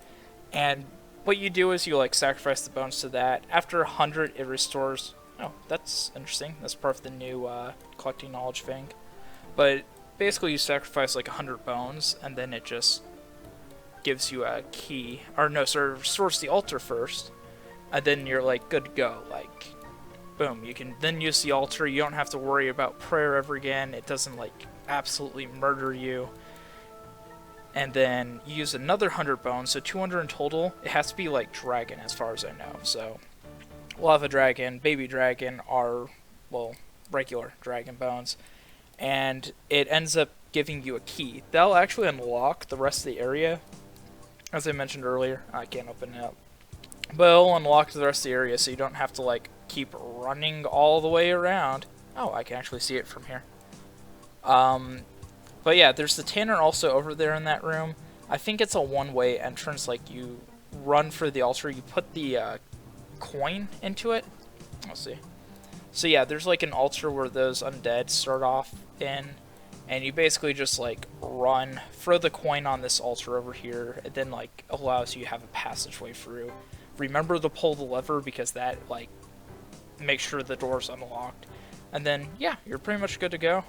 and what you do is you like sacrifice the bones to that. After 100, it restores. Oh, that's interesting. That's part of the new collecting knowledge thing. But basically, you sacrifice like 100 bones, and then it just gives you a key. Or no, sorry, it restores the altar first, and then you're like good to go. Like, boom, you can then use the altar. You don't have to worry about prayer ever again. It doesn't like absolutely murder you. And then you use another 100 bones, so 200 in total. It has to be like dragon as far as I know. So lava dragon, baby dragon are, well, regular dragon bones. And it ends up giving you a key. That'll actually unlock the rest of the area. As I mentioned earlier, I can't open it up. But it'll unlock the rest of the area so you don't have to like keep running all the way around. Oh, I can actually see it from here. But yeah, there's the Tanner also over there in that room. I think it's a one-way entrance, like you run for the altar, you put the coin into it. Let's see. So yeah, there's like an altar where those undead start off in, and you basically just like run, throw the coin on this altar over here, it then like allows you to have a passageway through. Remember to pull the lever because that like makes sure the door's unlocked. And then yeah, you're pretty much good to go.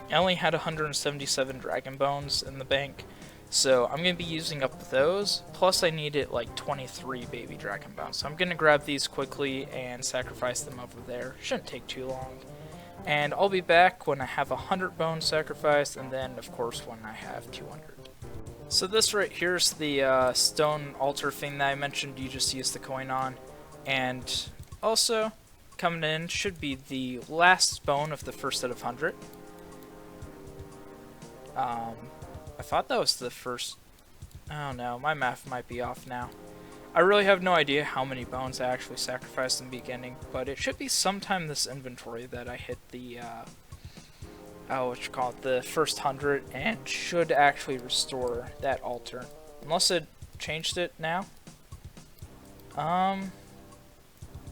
I only had 177 dragon bones in the bank, so I'm going to be using up those, plus I needed like 23 baby dragon bones. So I'm going to grab these quickly and sacrifice them over there. Shouldn't take too long. And I'll be back when I have 100 bones sacrificed, and then of course when I have 200. So this right here is the stone altar thing that I mentioned you just used the coin on. And also, coming in should be the last bone of the first set of 100. I thought that was the first... Oh no, my math might be off now. I really have no idea how many bones I actually sacrificed in the beginning, but it should be sometime this inventory that I hit the, the first 100, and should actually restore that altar. Unless it changed it now.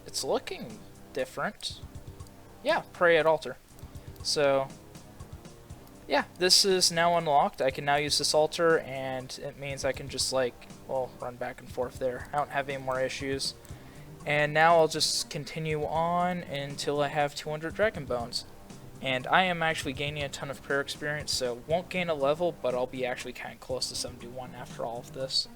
It's looking different. yeah, pray at altar. So, yeah, this is now unlocked. I can now use this altar, and it means I can just, like, well, run back and forth there. I don't have any more issues. And now I'll just continue on until I have 200 dragon bones. And I am actually gaining a ton of prayer experience, so won't gain a level, but I'll be actually kind of close to 71 after all of this.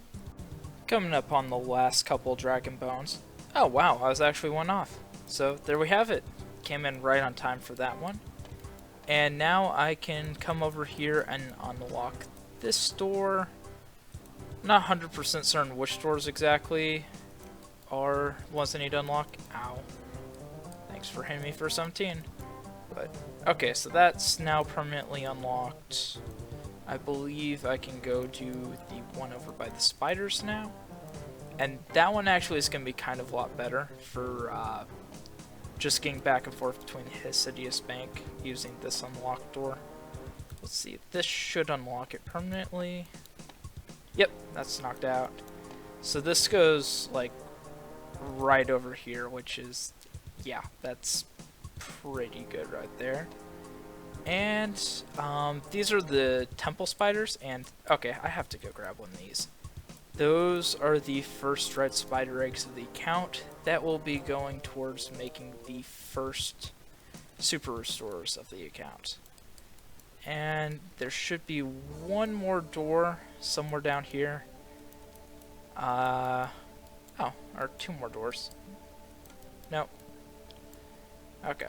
Coming up on the last couple dragon bones. Oh wow, I was actually one off. So there we have it. Came in right on time for that one. And now I can come over here and unlock this door. Not 100% certain which doors exactly are ones I need to unlock. Ow. Thanks for hitting me for 17. But okay, so that's now permanently unlocked. I believe I can go do the one over by the spiders now. And that one actually is going to be kind of a lot better for just getting back and forth between the Hesidious Bank using this unlocked door. Let's see, this should unlock it permanently. Yep, that's knocked out. So this goes like right over here, which is, yeah, that's pretty good right there. And these are the temple spiders, and okay, I have to go grab one of these. Those are the first red spider eggs of the account. That will be going towards making the first super restorers of the account. And there should be one more door somewhere down here. Oh, or two more doors. Nope. Okay.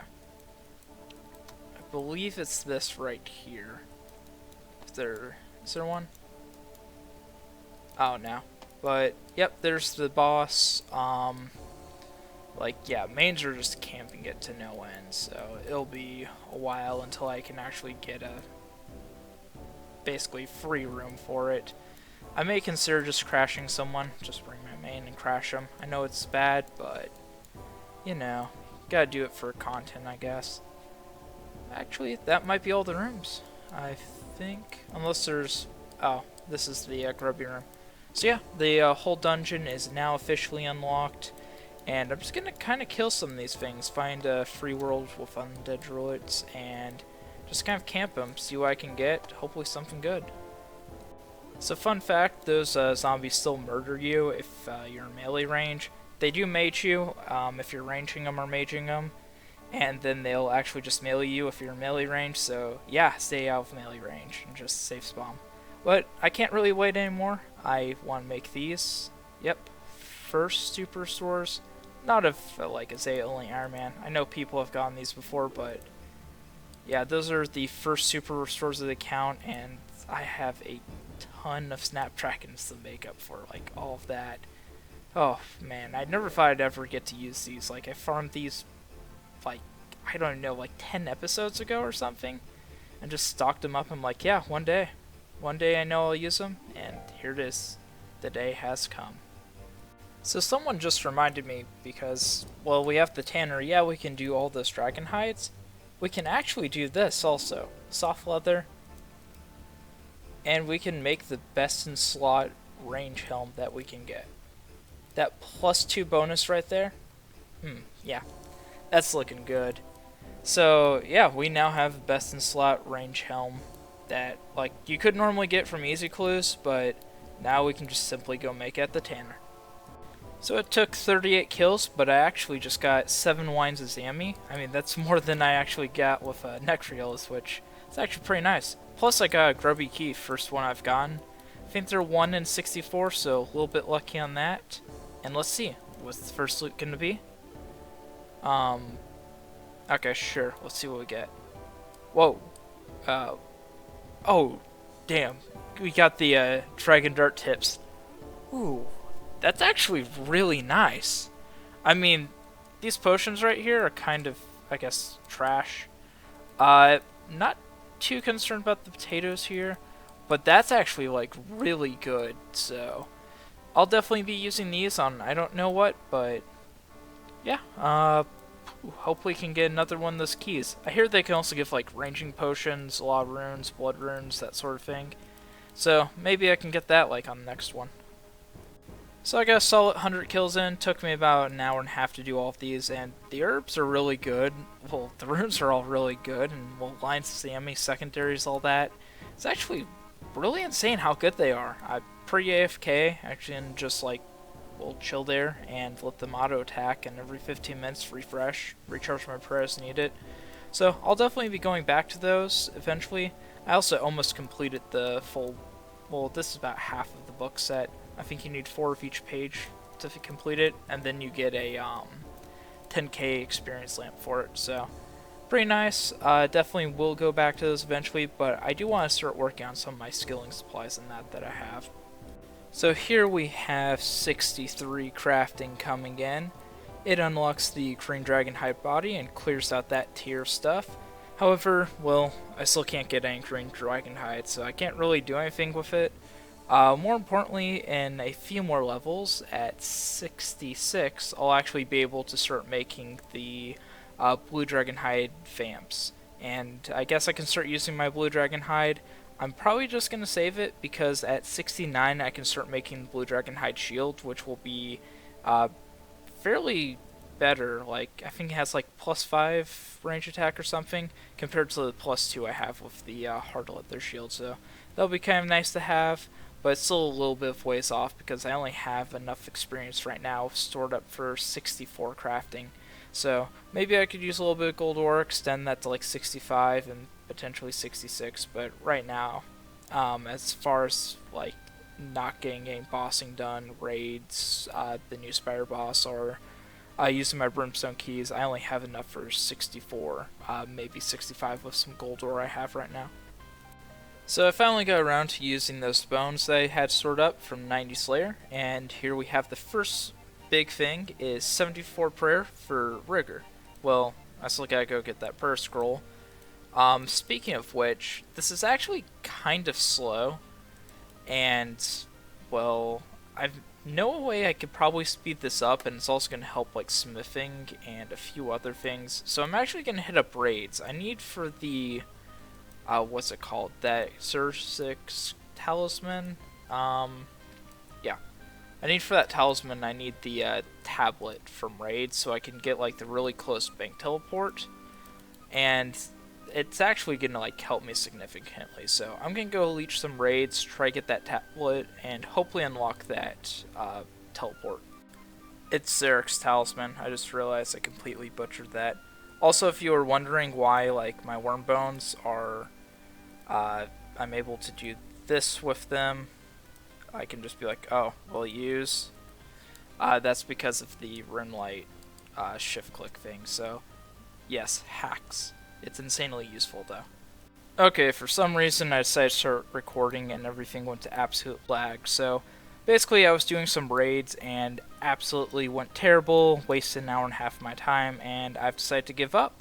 I believe it's this right here. Is there one? Oh, no. But, yep, there's the boss. Like, yeah, mains are just camping it to no end, so it'll be a while until I can actually get a basically free room for it. I may consider just crashing someone, just bring my main and crash them. I know it's bad, but, you know, gotta do it for content, I guess. Actually, that might be all the rooms, I think. Unless there's... oh, this is the Grubby room. So yeah, the whole dungeon is now officially unlocked. And I'm just gonna kind of kill some of these things. Find a free world with undead druids and just kind of camp them, see what I can get. Hopefully something good. So fun fact, those zombies still murder you if you're in melee range. They do mage you if you're ranging them or maging them. And then they'll actually just melee you if you're in melee range. So yeah, stay out of melee range and just safe spawn. But I can't really wait anymore. I want to make these. Yep. First super stores. Not of like a Zeah only Ironman. I know people have gotten these before, but yeah, those are the first super restores of the account, and I have a ton of snapdragons to make up for like all of that. Oh man, I never thought I'd ever get to use these. Like I farmed these like, I don't know, like 10 episodes ago or something, and just stocked them up. I'm like, yeah, one day I know I'll use them, and here it is. The day has come. So someone just reminded me, because, well, we have the tanner, yeah, we can do all those dragon hides. We can actually do this also. Soft leather. And we can make the best in slot range helm that we can get. That +2 bonus right there. Yeah. That's looking good. So, yeah, we now have best in slot range helm that, like, you could normally get from Easy Clues, but now we can just simply go make it at the tanner. So it took 38 kills, but I actually just got 7 wines of Zammy. I mean, that's more than I actually got with Necreals, which is actually pretty nice. Plus, I got a Grubby key, first one I've gotten. I think they're 1 in 64, so a little bit lucky on that. And let's see, what's the first loot going to be? Okay, sure, let's see what we get. Whoa. Oh, damn. We got the Dragon Dart tips. Ooh. That's actually really nice. I mean, these potions right here are kind of, I guess, trash. Not too concerned about the potatoes here, but that's actually, like, really good, so I'll definitely be using these on I don't know what, but yeah, hopefully can get another one of those keys. I hear they can also give, like, ranging potions, a lot of runes, blood runes, that sort of thing, so maybe I can get that, like, on the next one. So I got a solid 100 kills in. Took me about an hour and a half to do all of these, and the herbs are really good. Well, the runes are all really good, and well, lines, Sammy, secondaries, all that. It's actually really insane how good they are. I pre-AFK, actually, and just like, we'll chill there and let them auto attack, and every 15 minutes refresh, recharge my prayer as needed. So I'll definitely be going back to those eventually. I also almost completed the full, well, this is about half of the book set. I think you need 4 of each page to complete it, and then you get a 10k experience lamp for it, so pretty nice. Definitely will go back to those eventually, but I do want to start working on some of my skilling supplies and that I have. So here we have 63 crafting coming in. It unlocks the green Dragonhide body and clears out that tier stuff. However, well, I still can't get any green Dragonhide, so I can't really do anything with it. More importantly, in a few more levels, at 66, I'll actually be able to start making the blue Dragonhide vamps. And I guess I can start using my blue Dragonhide. I'm probably just going to save it because at 69 I can start making blue Dragonhide shield, which will be fairly better. Like, I think it has like +5 range attack or something compared to the +2 I have with the hard leather shield. So that'll be kind of nice to have, but it's still a little bit of ways off because I only have enough experience right now stored up for 64 crafting. So maybe I could use a little bit of gold ore, extend that to like 65 and potentially 66, but right now, as far as like not getting any bossing done, raids, the new Spire boss, or using my Brimstone keys, I only have enough for 64, maybe 65 with some gold ore I have right now. So I finally got around to using those bones that I had stored up from 90 Slayer, and here we have the first big thing is 74 prayer for rigor. Well, I still gotta go get that prayer scroll. Speaking of which, this is actually kind of slow, and well, I've no way I could probably speed this up, and it's also going to help like smithing and a few other things. So I'm actually going to hit up raids. I need for the what's it called, that Xerxes talisman. Yeah, I need for that talisman, I need the tablet from raids so I can get like the really close bank teleport, and it's actually gonna like help me significantly. So I'm gonna go leech some raids, try to get that tablet, and hopefully unlock that teleport. It's Xerxes talisman. I just realized I completely butchered that. Also, if you were wondering why like my worm bones are, I'm able to do this with them, I can just be like, oh, well, use. That's because of the Rimlight shift click thing. So yes, hacks. It's insanely useful, though. Okay, for some reason I decided to start recording and everything went to absolute lag. So basically I was doing some raids and absolutely went terrible, wasted an hour and a half of my time, and I've decided to give up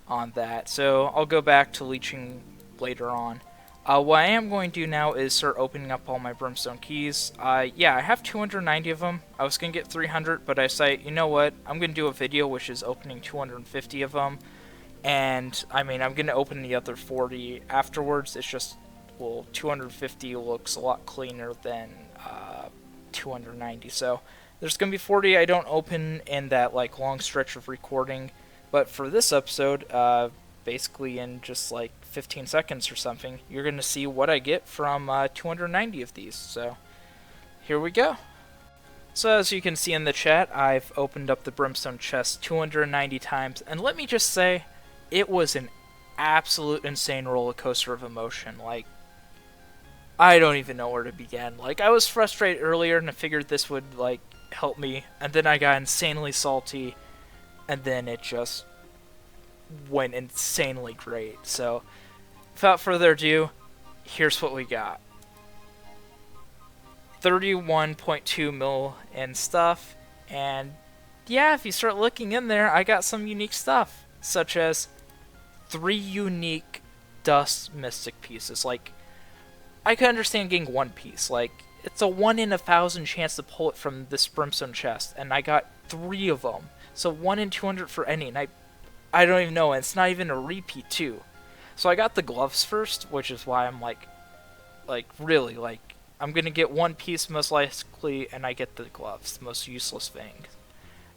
on that. So I'll go back to leeching later on. What I am going to do now is start opening up all my Brimstone keys. Yeah, I have 290 of them. I was going to get 300, but I decided, you know what, I'm going to do a video which is opening 250 of them. And, I mean, I'm going to open the other 40 afterwards. It's just, well, 250 looks a lot cleaner than 290. So, there's going to be 40 I don't open in that, like, long stretch of recording. But for this episode, basically in just, like, 15 seconds or something, you're going to see what I get from 290 of these. So, here we go. So as you can see in the chat, I've opened up the Brimstone chest 290 times. And let me just say, it was an absolute insane roller coaster of emotion. Like, I don't even know where to begin. Like, I was frustrated earlier and I figured this would, like, help me. And then I got insanely salty. And then it just went insanely great. So, without further ado, here's what we got. 31.2 mil in stuff. And, yeah, if you start looking in there, I got some unique stuff. Such as 3 unique dust mystic pieces. Like, I could understand getting 1 piece. Like, it's a 1 in 1,000 chance to pull it from this Brimstone chest, and I got 3 of them. So 1 in 200 for any, and I don't even know, and it's not even a repeat too. So I got the gloves first, which is why I'm like really like I'm gonna get one piece most likely, and I get the gloves, the most useless thing.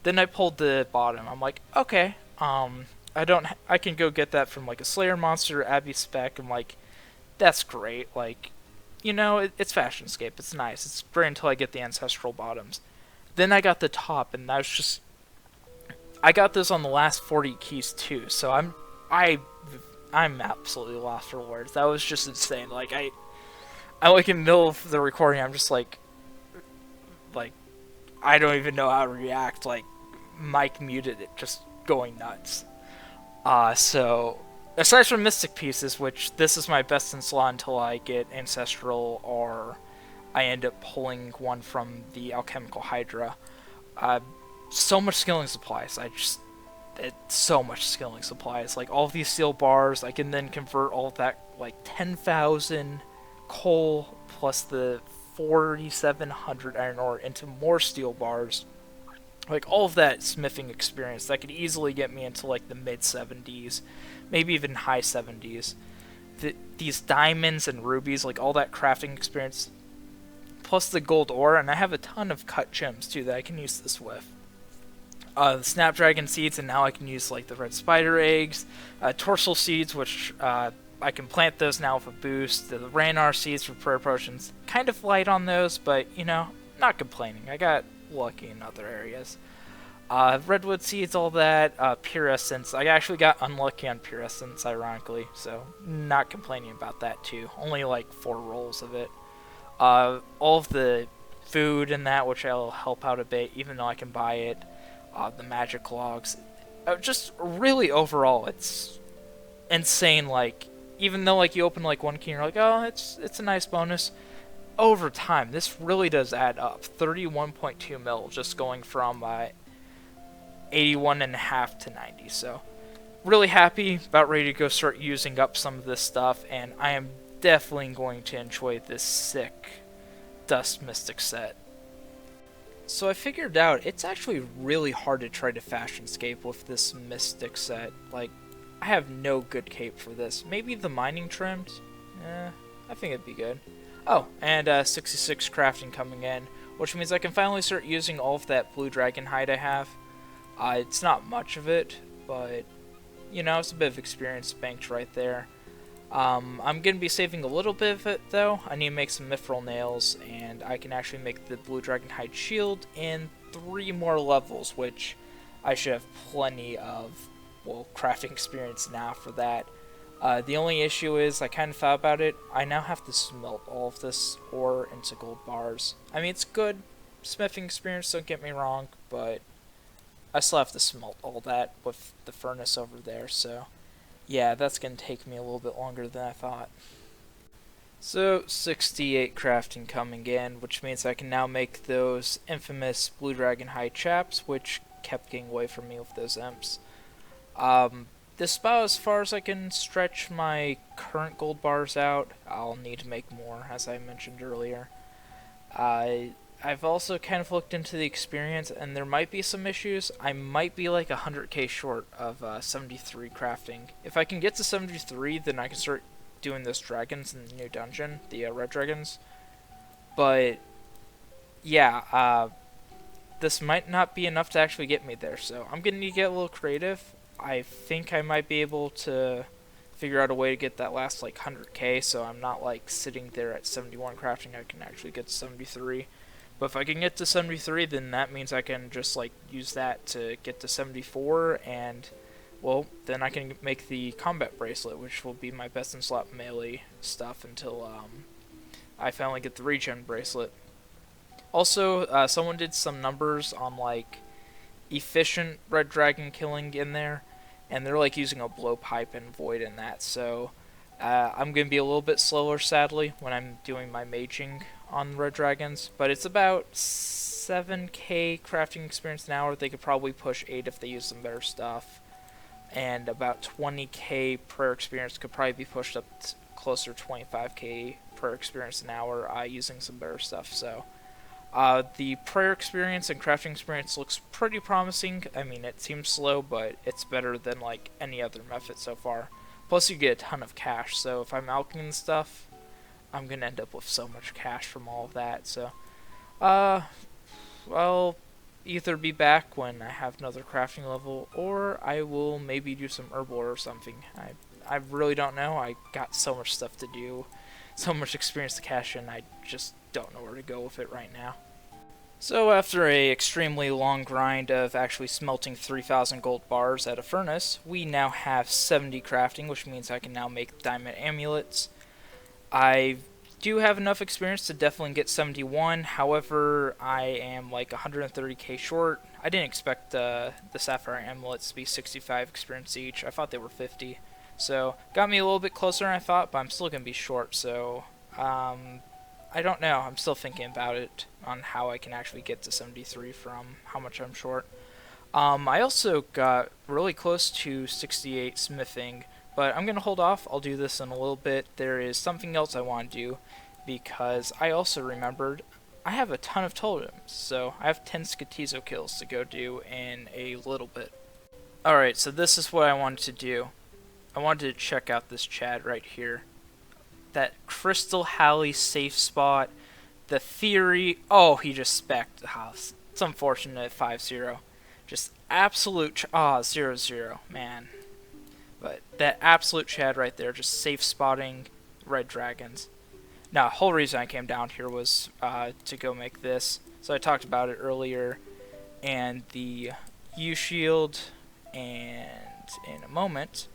Then I pulled the bottom. I'm like, okay, I can go get that from like a Slayer monster, Abbey spec, and like, that's great. Like, it's Fashionscape. It's nice. It's great until I get the Ancestral bottoms. Then I got the top, and that was just, I got this on the last 40 keys too. So I'm absolutely lost for words. That was just insane. Like I like in the middle of the recording, I'm just like I don't even know how to react. Like, Mike muted it, just going nuts. So aside from Mystic pieces, which this is my best in slot until I get Ancestral or I end up pulling one from the Alchemical Hydra. So much skilling supplies. It's so much skilling supplies. Like, all of these steel bars, I can then convert all of that, like, 10,000 coal plus the 4,700 iron ore into more steel bars. Like, all of that smithing experience, that could easily get me into, like, the mid-70s, maybe even high 70s. These diamonds and rubies, like, all that crafting experience, plus the gold ore, and I have a ton of cut gems, too, that I can use this with. The Snapdragon seeds, and now I can use, like, the red spider eggs, Torsal seeds, which, I can plant those now with a boost. The Raynar seeds for prayer potions. Kind of light on those, but, not complaining. I got lucky in other areas. Redwood seeds, all that. Pure Essence. I actually got unlucky on Pure Essence, ironically, so not complaining about that, too. Only, like, 4 rolls of it. All of the food and that, which will help out a bit, even though I can buy it. The magic logs. Just really overall, it's insane, like, even though, like, you open, like, one key and you're like, oh, it's a nice bonus, over time, this really does add up. 31.2 mil, just going from 81.5 to 90, so really happy, about ready to go start using up some of this stuff, and I am definitely going to enjoy this sick Dust Mystic set. So I figured out it's actually really hard to try to Fashionscape with this Mystic set. Like, I have no good cape for this. Maybe the mining trims? I think it'd be good. Oh, and 66 crafting coming in, which means I can finally start using all of that blue Dragonhide I have. It's not much of it, but, it's a bit of experience banked right there. I'm going to be saving a little bit of it, though. I need to make some mithril nails, and I can actually make the blue Dragonhide shield in 3 more levels, which I should have plenty of, well, crafting experience now for that. The only issue is, I kind of thought about it, I now have to smelt all of this ore into gold bars. I mean, it's good smithing experience, don't get me wrong, but I still have to smelt all that with the furnace over there, so yeah, that's going to take me a little bit longer than I thought. So, 68 crafting coming in, which means I can now make those infamous blue Dragonhide chaps, which kept getting away from me with those imps. This is about as far as I can stretch my current gold bars out. I'll need to make more, as I mentioned earlier. I've also kind of looked into the experience, and there might be some issues. I might be like 100k short of 73 crafting. If I can get to 73, then I can start doing those dragons in the new dungeon, the red dragons. But, yeah, this might not be enough to actually get me there, so I'm going to need to get a little creative. I think I might be able to figure out a way to get that last, like, 100k, so I'm not, like, sitting there at 71 crafting. I can actually get to 73. But if I can get to 73, then that means I can just, like, use that to get to 74, and, well, then I can make the combat bracelet, which will be my best in slot melee stuff until, I finally get the regen bracelet. Also, someone did some numbers on, like, efficient red dragon killing in there, and they're, like, using a blowpipe and void in that, so I'm going to be a little bit slower, sadly, when I'm doing my maging on red dragons, but it's about 7k crafting experience an hour. They could probably push 8 if they use some better stuff, and about 20k prayer experience could probably be pushed up to closer to 25k prayer experience an hour using some better stuff. So the prayer experience and crafting experience looks pretty promising. I mean, it seems slow, but it's better than like any other method so far. Plus you get a ton of cash, so if I'm alcheming stuff, I'm gonna end up with so much cash from all of that. So, I'll either be back when I have another crafting level, or I will maybe do some Herblore or something. I really don't know. I got so much stuff to do, so much experience to cash in, I just don't know where to go with it right now. So after a extremely long grind of actually smelting 3,000 gold bars at a furnace, we now have 70 crafting, which means I can now make diamond amulets. I do have enough experience to definitely get 71, however, I am like 130k short. I didn't expect the sapphire amulets to be 65 experience each. I thought they were 50. So, got me a little bit closer than I thought, but I'm still going to be short, so, I don't know. I'm still thinking about it on how I can actually get to 73 from how much I'm short. I also got really close to 68 smithing, but I'm going to hold off. I'll do this in a little bit. There is something else I want to do, because I also remembered I have a ton of totems, so I have 10 Skotizo kills to go do in a little bit. Alright, so this is what I wanted to do. I wanted to check out this Chad right here. That Crystal Halley safe spot. The theory. Oh, he just spec'd the house. It's unfortunate 5-0. Just absolute. 0-0. Man. But that absolute Chad right there. Just safe spotting red dragons. Now, the whole reason I came down here was to go make this. So I talked about it earlier. And the U-shield. And in a moment.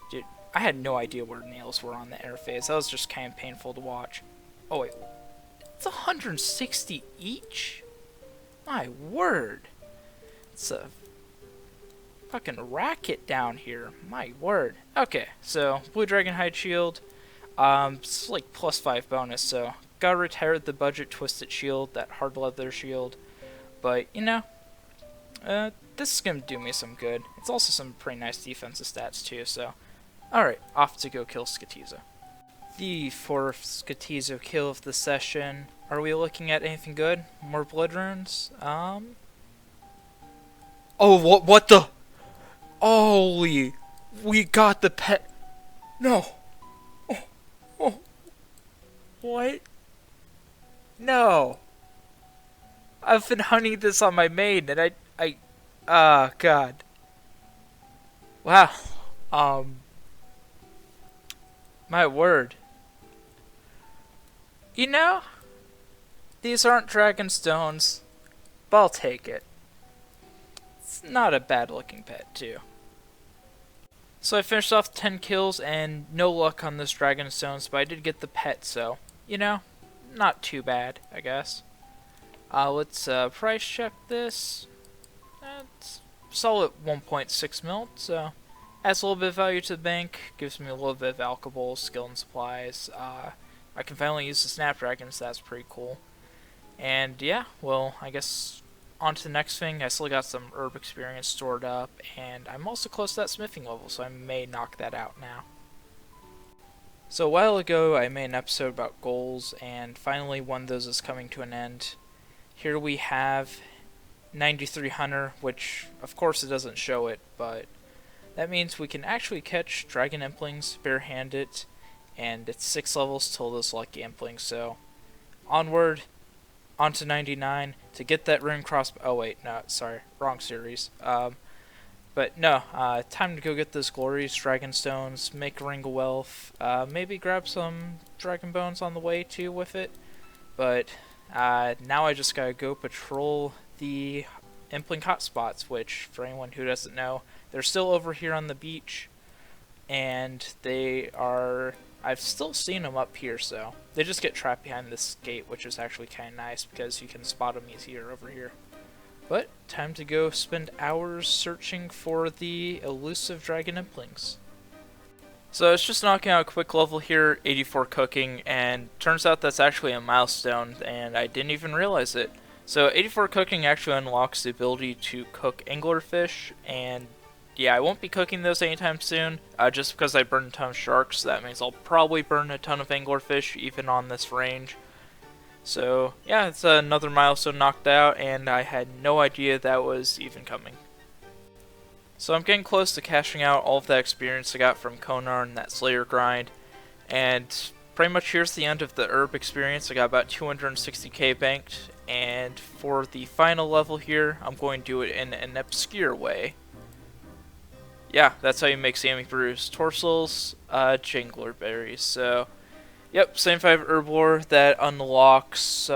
Dude, I had no idea where nails were on the interface. That was just kind of painful to watch. Oh wait, it's 160 each? My word. It's a fucking racket down here. My word. Okay, so blue Dragonhide shield. It's like +5 bonus, so gotta retire the budget twisted shield, that hard leather shield. But, you know, this is gonna do me some good. It's also some pretty nice defensive stats too, so. Alright, off to go kill Skotizo. The 4th Skotizo kill of the session. Are we looking at anything good? More blood runes? Oh, what the? Holy, we got the pet. No. Oh. What? No. I've been hunting this on my main, and God. Wow. My word. You know, these aren't Dragonstones, but I'll take it. It's not a bad looking pet, too. So I finished off 10 kills and no luck on this Dragonstones, but I did get the pet, so, you know, not too bad, I guess. Let's price check this. It's solid 1.6 mil, so adds a little bit of value to the bank, gives me a little bit of alchable, skill and supplies. I can finally use the Snapdragon, so that's pretty cool. And yeah, well, I guess on to the next thing. I still got some herb experience stored up, and I'm also close to that smithing level, so I may knock that out now. So a while ago, I made an episode about goals, and finally one of those is coming to an end. Here we have 93 Hunter, which of course it doesn't show it, but that means we can actually catch Dragon Implings barehanded, and it's 6 levels till this Lucky Impling, so onward, onto 99, to get that Rune Crossbow. Oh wait, no, sorry, wrong series. But no, time to go get those glories, Dragonstones, make a Ring of Wealth, maybe grab some Dragon Bones on the way too with it, but now I just gotta go patrol the Impling hotspots, which, for anyone who doesn't know, they're still over here on the beach, and they are, I've still seen them up here, so they just get trapped behind this gate, which is actually kind of nice because you can spot them easier over here. But time to go spend hours searching for the elusive Dragon Implings. So it's just knocking out a quick level here, 84 cooking, and turns out that's actually a milestone, and I didn't even realize it. So 84 cooking actually unlocks the ability to cook anglerfish, and yeah, I won't be cooking those anytime soon, just because I burned a ton of sharks, so that means I'll probably burn a ton of anglerfish even on this range. So yeah, it's another milestone knocked out, and I had no idea that was even coming. So I'm getting close to cashing out all of that experience I got from Konar and that Slayer grind, and pretty much here's the end of the herb experience. I got about 260k banked, and for the final level here, I'm going to do it in an obscure way. Yeah, that's how you make Sammy Brews. Torsals, Jangler Berries. So, yep, same 5 Herblore that unlocks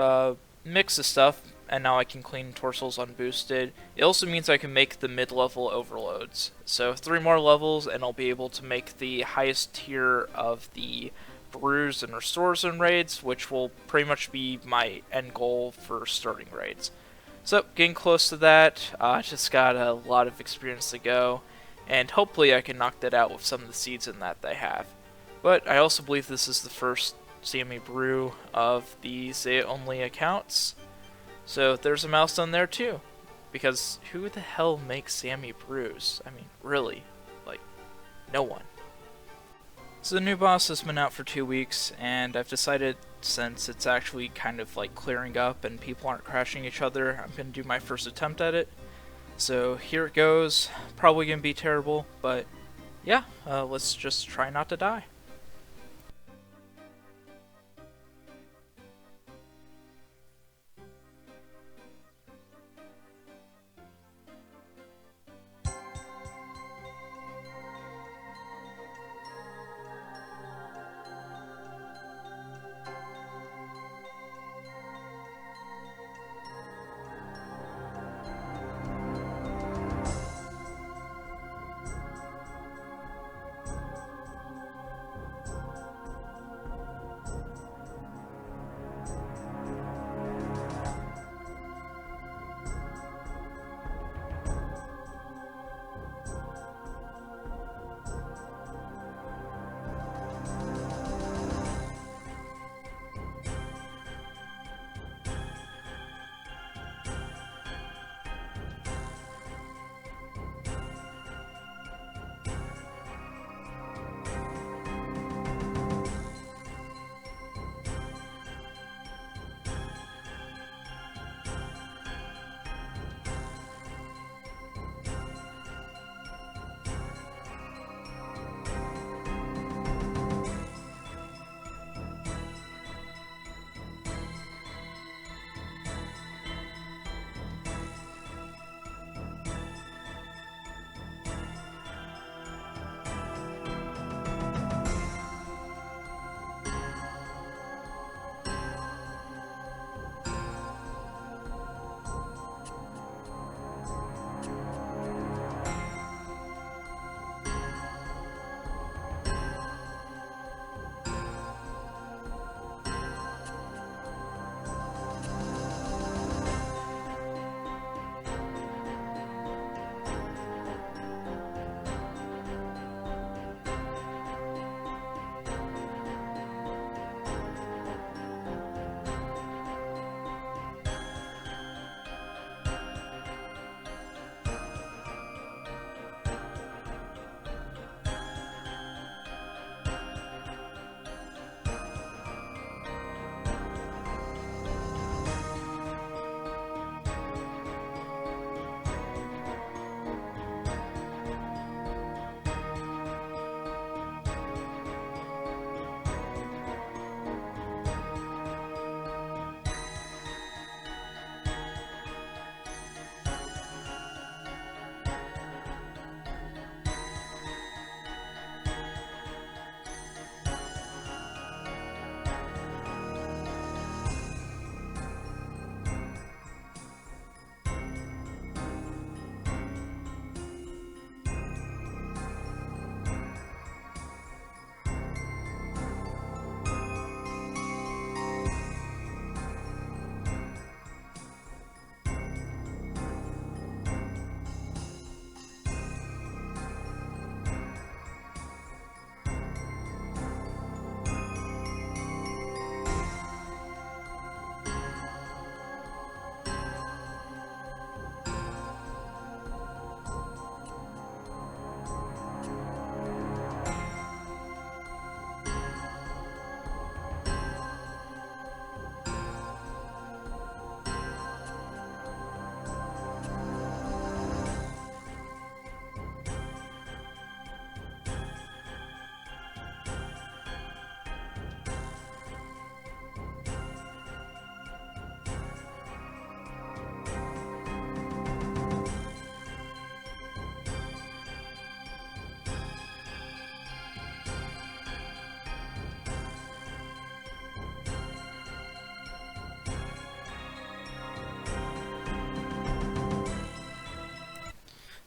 mix of stuff, and now I can clean Torsals unboosted. It also means I can make the mid-level overloads. So 3 more levels, and I'll be able to make the highest tier of the brews and restores and raids, which will pretty much be my end goal for starting raids. So, getting close to that. Just got a lot of experience to go, and hopefully I can knock that out with some of the seeds in that they have. But I also believe this is the first Sammy Brew of the Zeah only accounts. So there's a milestone there too. Because who the hell makes Sammy Brews? I mean, really. Like, no one. So the new boss has been out for 2 weeks, and I've decided, since it's actually kind of like clearing up and people aren't crashing each other, I'm going to do my first attempt at it. So here it goes. Probably going to be terrible, but yeah, let's just try not to die.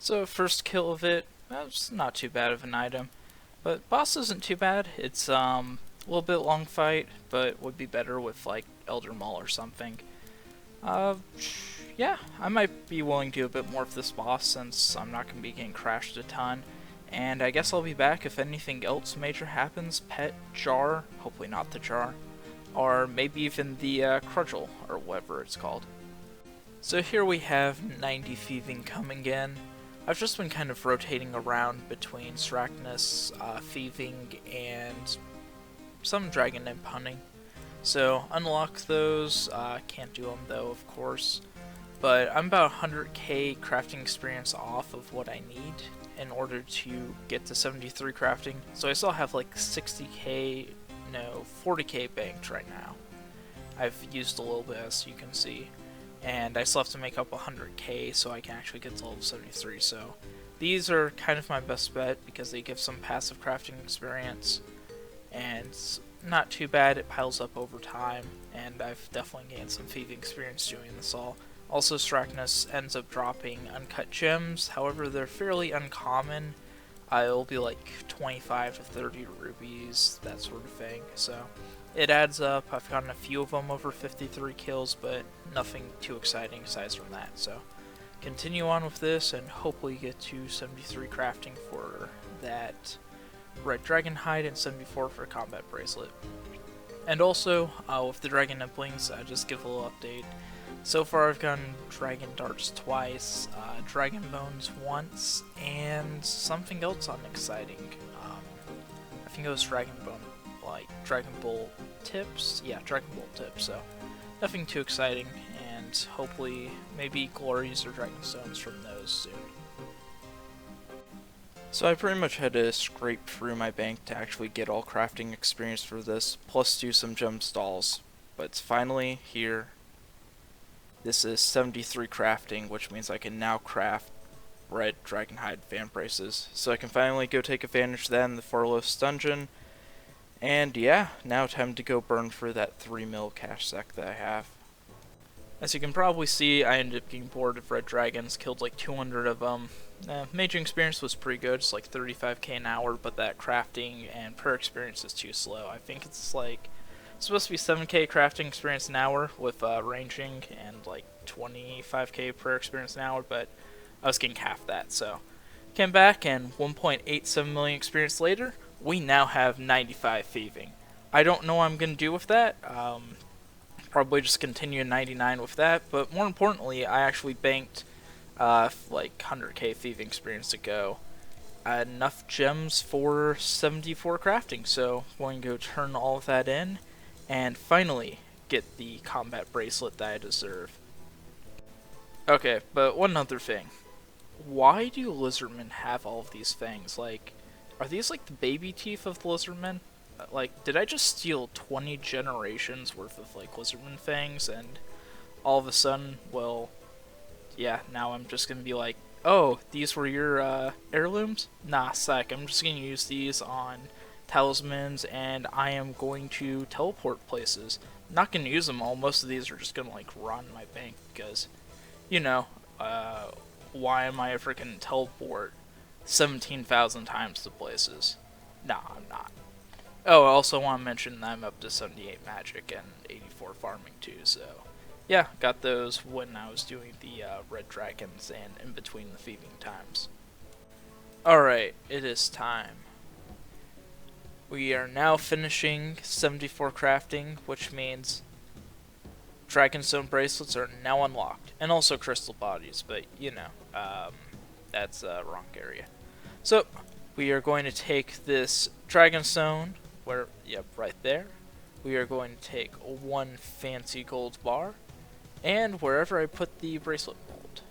So first kill of it, it's not too bad of an item. But boss isn't too bad. It's a little bit long fight, but would be better with like Elder Maul or something. Yeah, I might be willing to do a bit more of this boss since I'm not going to be getting crashed a ton. And I guess I'll be back if anything else major happens. Pet, Jar, hopefully not the Jar, or maybe even the Crudgel, or whatever it's called. So here we have 90 Thieving coming in. I've just been kind of rotating around between Srackness, Thieving, and some Dragon Imp hunting. So unlock those, can't do them though, of course. But I'm about 100k crafting experience off of what I need in order to get to 73 crafting. So I still have like 40k banked right now. I've used a little bit, as you can see. And I still have to make up 100k so I can actually get to level 73. So these are kind of my best bet because they give some passive crafting experience. And it's not too bad, it piles up over time. And I've definitely gained some thieving experience doing this all. Also, Srackness ends up dropping uncut gems, however they're fairly uncommon. It'll be like 25 to 30 rubies, that sort of thing. So it adds up. I've gotten a few of them over 53 kills, but nothing too exciting aside from that. So continue on with this and hopefully get to 73 crafting for that red Dragonhide and 74 for combat bracelet. And also, with the Dragon Implings, I just give a little update. So far I've gotten Dragon Darts twice, Dragon Bones once, and something else unexciting. I think it was Dragon Bone, like Dragon Bolt tips? Yeah, Dragon Bolt tips, so nothing too exciting, and hopefully maybe Glories or Dragonstones from those soon. So I pretty much had to scrape through my bank to actually get all crafting experience for this, plus do some gem stalls, but it's finally here. This is 73 crafting, which means I can now craft red Dragonhide fan braces. So I can finally go take advantage of that in the Farlos dungeon. And yeah, now time to go burn through that 3 mil cash sack that I have. As you can probably see, I ended up getting bored of red dragons, killed like 200 of them. Major experience was pretty good, it's like 35k an hour, but that crafting and prayer experience is too slow. I think it's like supposed to be 7k crafting experience an hour with ranging and like 25k prayer experience an hour, but I was getting half that. So came back, and 1.87 million experience later, we now have 95 thieving. I don't know what I'm gonna do with that. Probably just continue 99 with that, but more importantly, I actually banked like 100k thieving experience to go. Enough gems for 74 crafting, so I'm going to go turn all of that in and finally get the combat bracelet that I deserve. Okay, but one other thing. Why do Lizardmen have all of these fangs? Like, are these like the baby teeth of the Lizardmen? Like, did I just steal 20 generations worth of like Lizardman fangs and all of a sudden, well, yeah, now I'm just gonna be like, oh, these were your heirlooms? Nah, psych, I'm just gonna use these on talismans, and I am going to teleport places. I'm not gonna use them all. Most of these are just gonna like run my bank because, you know, why am I ever gonna teleport 17,000 times to places? Nah, I'm not. Oh, I also want to mention that I'm up to 78 magic and 84 farming too, so yeah, got those when I was doing the red dragons and in between the thieving times. Alright, it is time. We are now finishing 74 crafting, which means Dragonstone bracelets are now unlocked, and also crystal bodies, but you know, that's wrong area. So, we are going to take this Dragonstone, yep, right there. We are going to take one fancy gold bar, and wherever I put the bracelet mold.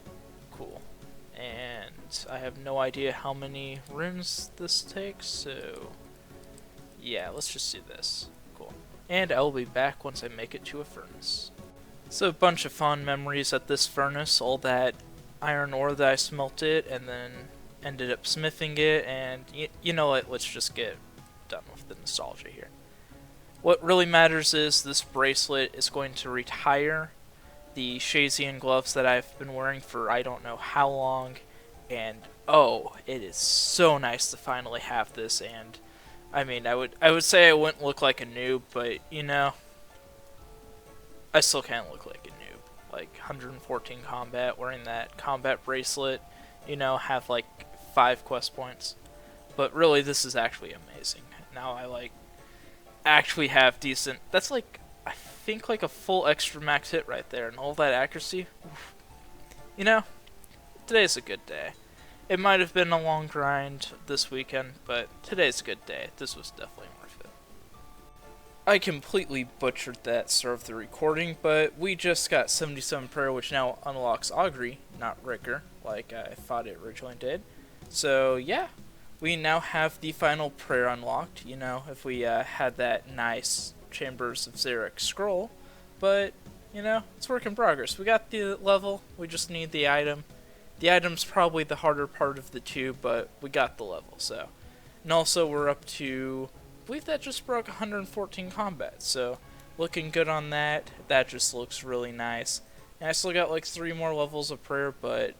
Cool. And I have no idea how many runes this takes, so yeah, let's just do this. Cool. And I'll be back once I make it to a furnace. So a bunch of fond memories at this furnace, all that iron ore that I smelted and then ended up smithing it, and you know what, let's just get done with the nostalgia here. What really matters is this bracelet is going to retire the Shazian gloves that I've been wearing for I don't know how long, And oh, it is so nice to finally have this. And I mean, I would say I wouldn't look like a noob, but you know, I still can't look like a noob. Like 114 combat, wearing that combat bracelet, you know, have like 5 quest points. But really, this is actually amazing. Now I like actually have decent. That's like, I think like a full extra max hit right there, and all that accuracy. Oof. You know, today's a good day. It might have been a long grind this weekend, but today's a good day. This was definitely worth it. I completely butchered that start of the recording, but we just got 77 prayer, which now unlocks Augury, not Rigor, like I thought it originally did. So yeah, we now have the final prayer unlocked. You know, if we had that nice Chambers of Xeric scroll, but you know, it's work in progress. We got the level, we just need the item. The item's probably the harder part of the two, but we got the level, so. And also we're up to, I believe that just broke 114 combat, so looking good on that. That just looks really nice. And I still got like 3 more levels of prayer, but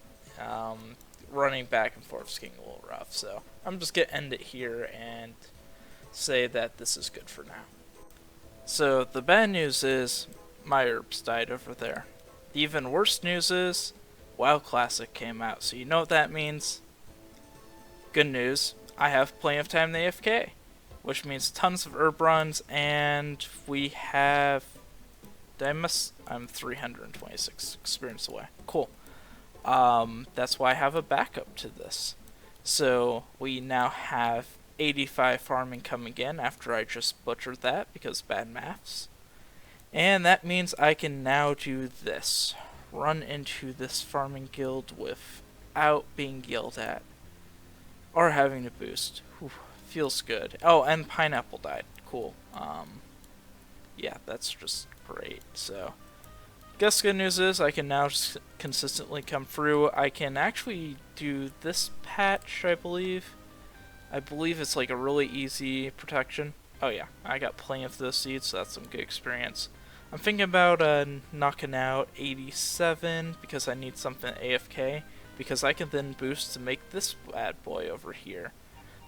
running back and forth is getting a little rough, so I'm just gonna end it here and say that this is good for now. So the bad news is my herbs died over there. The even worse news is WoW Classic came out, so you know what that means. Good news, I have plenty of time to AFK, which means tons of herb runs, and we have, I'm 326 experience away. Cool. That's why I have a backup to this. So we now have 85 farming coming in after I just butchered that because bad maths. And that means I can now do this. Run into this farming guild without being yelled at. Or having to boost. Whew, feels good. Oh, and pineapple died. Cool. Yeah, that's just great. So, guess good news is I can now just consistently come through. I can actually do this patch, I believe. I believe it's like a really easy protection. Oh yeah, I got plenty of those seeds, so that's some good experience. I'm thinking about knocking out 87 because I need something AFK, because I can then boost to make this bad boy over here.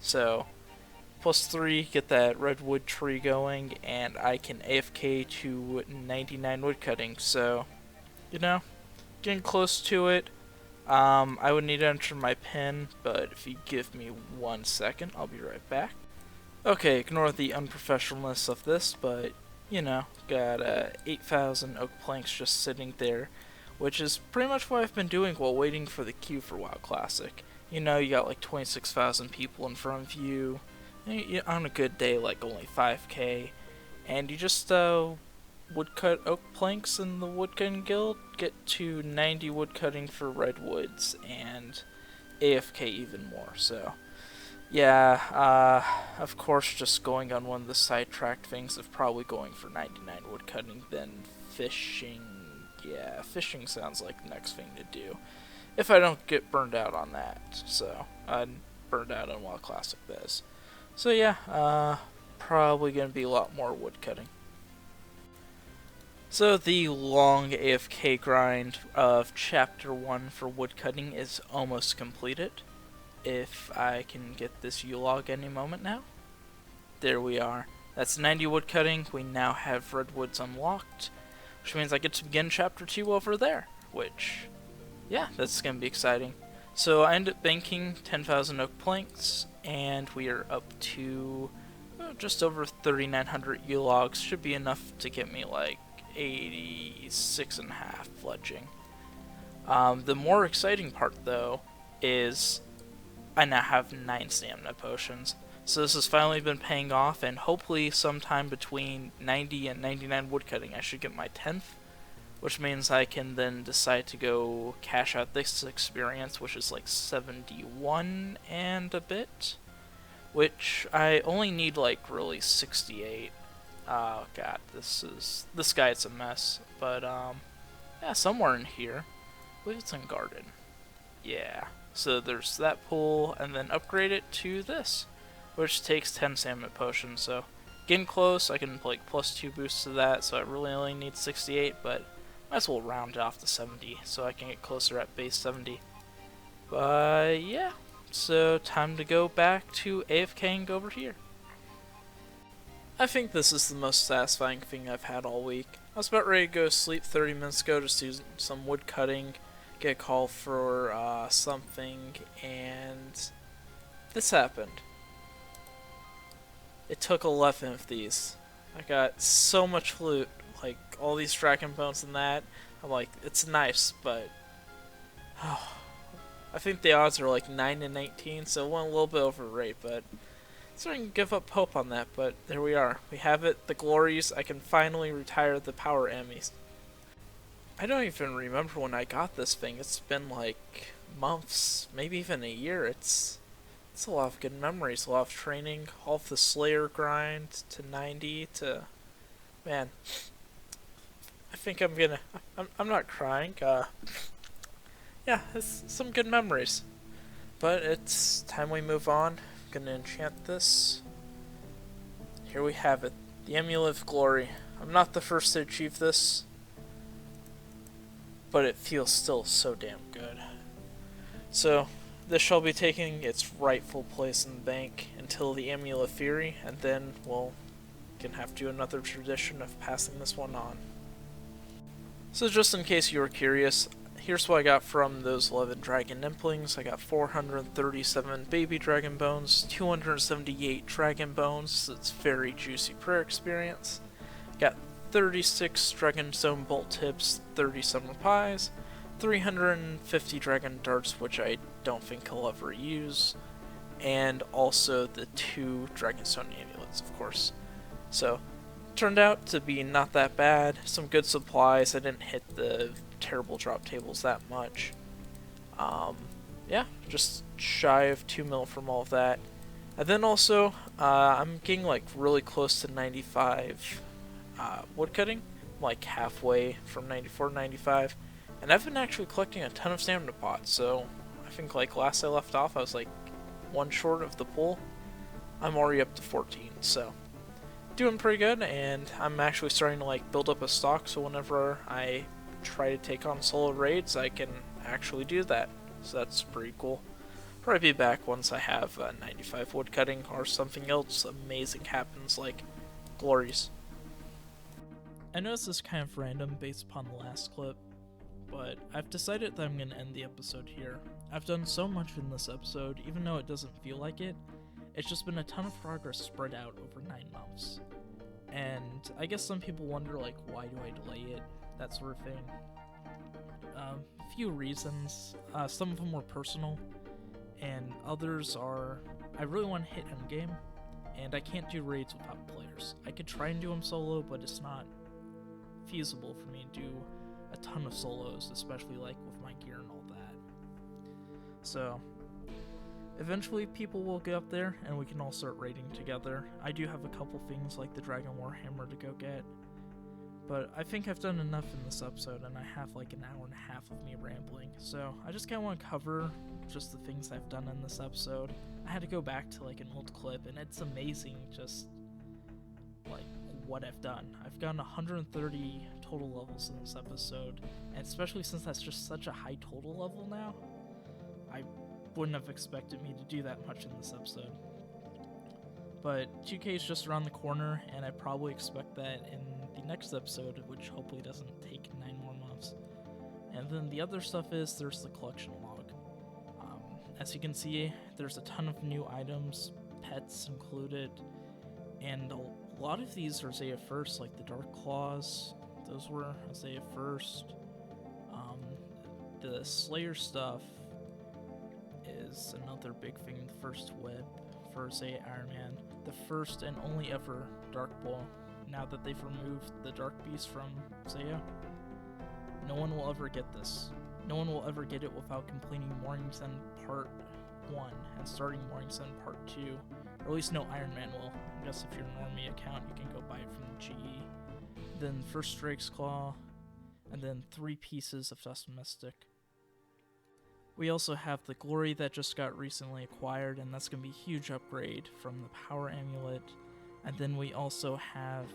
So, +3, get that redwood tree going, and I can AFK to 99 woodcutting. So, you know, getting close to it. I would need to enter my pin, but if you give me 1 second, I'll be right back. Okay, ignore the unprofessionalness of this, but you know, got 8,000 oak planks just sitting there, which is pretty much what I've been doing while waiting for the queue for WoW Classic. You know, you got like 26,000 people in front of you, on a good day like only 5k, and you just woodcut oak planks in the woodcutting guild, get to 90 woodcutting for redwoods, and AFK even more, so. Yeah, of course, just going on one of the sidetracked things of probably going for 99 woodcutting, then fishing. Yeah, fishing sounds like the next thing to do. If I don't get burned out on that, so. Burned out on WoW Classic Biz. So yeah, probably gonna be a lot more woodcutting. So the long AFK grind of Chapter 1 for woodcutting is almost completed. If I can get this U-log any moment now. There we are. That's 90 woodcutting. We now have redwoods unlocked, which means I get to begin Chapter 2 over there, which, yeah, that's going to be exciting. So I ended up banking 10,000 oak planks, and we are up to just over 3,900 U-logs. Should be enough to get me like 86.5 fletching. The more exciting part, though, is I now have 9 stamina potions. So this has finally been paying off, and hopefully sometime between 90 and 99 woodcutting I should get my 10th, which means I can then decide to go cash out this experience, which is like 71 and a bit, which I only need like really 68. Oh god, this guy's a mess, but yeah, somewhere in here. I believe it's in garden. Yeah. So there's that pool, and then upgrade it to this, which takes 10 stamina potions. So getting close, I can like +2 boosts to that, so I really only need 68, but might as well round it off to 70 so I can get closer at base 70. But yeah, so time to go back to AFKing over here. I think this is the most satisfying thing I've had all week. I was about ready to go to sleep 30 minutes ago to do some woodcutting, get a call for something, and this happened. It took 11 of these. I got so much loot, like all these dragon bones and that. I'm like, it's nice, but I think the odds are like 9 to 19, so it went a little bit over rate, but starting to give up hope on that, but there we are. We have it, the glories. I can finally retire the power enemies. I don't even remember when I got this thing. It's been like months, maybe even a year. It's a lot of good memories, a lot of training, all of the Slayer grind to 90 to... Man, I think I'm not crying. Yeah, it's some good memories. But it's time we move on. Gonna enchant this. Here we have it, the Amulet of Glory. I'm not the first to achieve this, but it feels still so damn good. So, this shall be taking its rightful place in the bank until the Amulet of Fury, and then we'll gonna have to do another tradition of passing this one on. So just in case you were curious, here's what I got from those 11 dragon nymplings. I got 437 baby dragon bones, 278 dragon bones. It's very juicy prayer experience. Got 36 Dragonstone bolt tips, 30 summer pies, 350 dragon darts, which I don't think I'll ever use, and also the 2 Dragonstone amulets, of course. So, turned out to be not that bad. Some good supplies. I didn't hit the terrible drop tables that much. Yeah, just shy of 2 mil from all of that. And then also, I'm getting like really close to 95 woodcutting. I'm like halfway from 94 to 95. And I've been actually collecting a ton of stamina pots, so I think like last I left off I was like 1 short of the pool. I'm already up to 14, so doing pretty good, and I'm actually starting to like build up a stock, so whenever I try to take on solo raids, I can actually do that. So that's pretty cool. Probably be back once I have 95 woodcutting or something else amazing happens, like glories. I know this is kind of random based upon the last clip, but I've decided that I'm going to end the episode here. I've done so much in this episode, even though it doesn't feel like it. It's just been a ton of progress spread out over 9 months. And I guess some people wonder, like, why do I delay it? That sort of thing. Few reasons. Some of them were personal, and others are, I really want to hit endgame, and I can't do raids without players. I could try and do them solo, but it's not feasible for me to do a ton of solos, especially like with my gear and all that. So eventually people will get up there and we can all start raiding together. I do have a couple things like the Dragon Warhammer to go get, but I think I've done enough in this episode, and I have like an hour and a half of me rambling, so I just kind of want to cover just the things I've done in this episode. I had to go back to like an old clip, and it's amazing just like what I've done. I've gotten 130 total levels in this episode, and especially since that's just such a high total level now, I wouldn't have expected me to do that much in this episode. But 2K is just around the corner, and I probably expect that in the next episode, which hopefully doesn't take 9 more months. And then the other stuff is there's the collection log. As you can see, there's a ton of new items, pets included, and a lot of these are Zeah first, like the Dark Claws. Those were Zeah first. The Slayer stuff is another big thing. The first whip for Zeah Ironman. The first and only ever Dark Bow. Now that they've removed the Dark Beast from Zeah, no one will ever get this. No one will ever get it without completing Morning's End Part 1 and starting Morning's End Part 2. Or at least no Ironman will. I guess if you're a normie account, you can go buy it from the GE. Then first Drake's Claw, and then 3 pieces of Dust Mystic. We also have the Glory that just got recently acquired, and that's going to be a huge upgrade from the Power Amulet. And then we also have...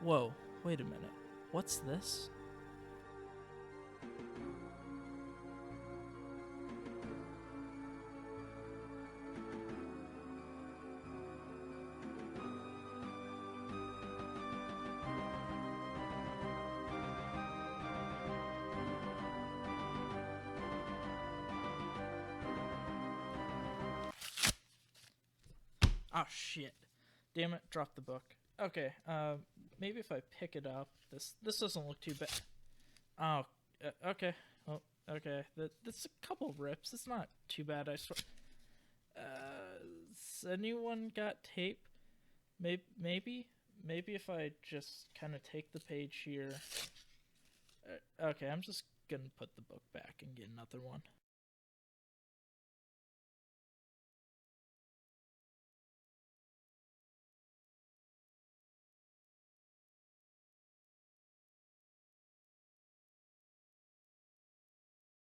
Whoa, wait a minute. What's this? Oh, shit. Damn it, drop the book. Okay, maybe if I pick it up, this doesn't look too bad. Oh, okay. Oh, okay. That's a couple rips. It's not too bad, I swear. Has anyone got tape? Maybe if I just kind of take the page here. Okay, I'm just gonna put the book back and get another one.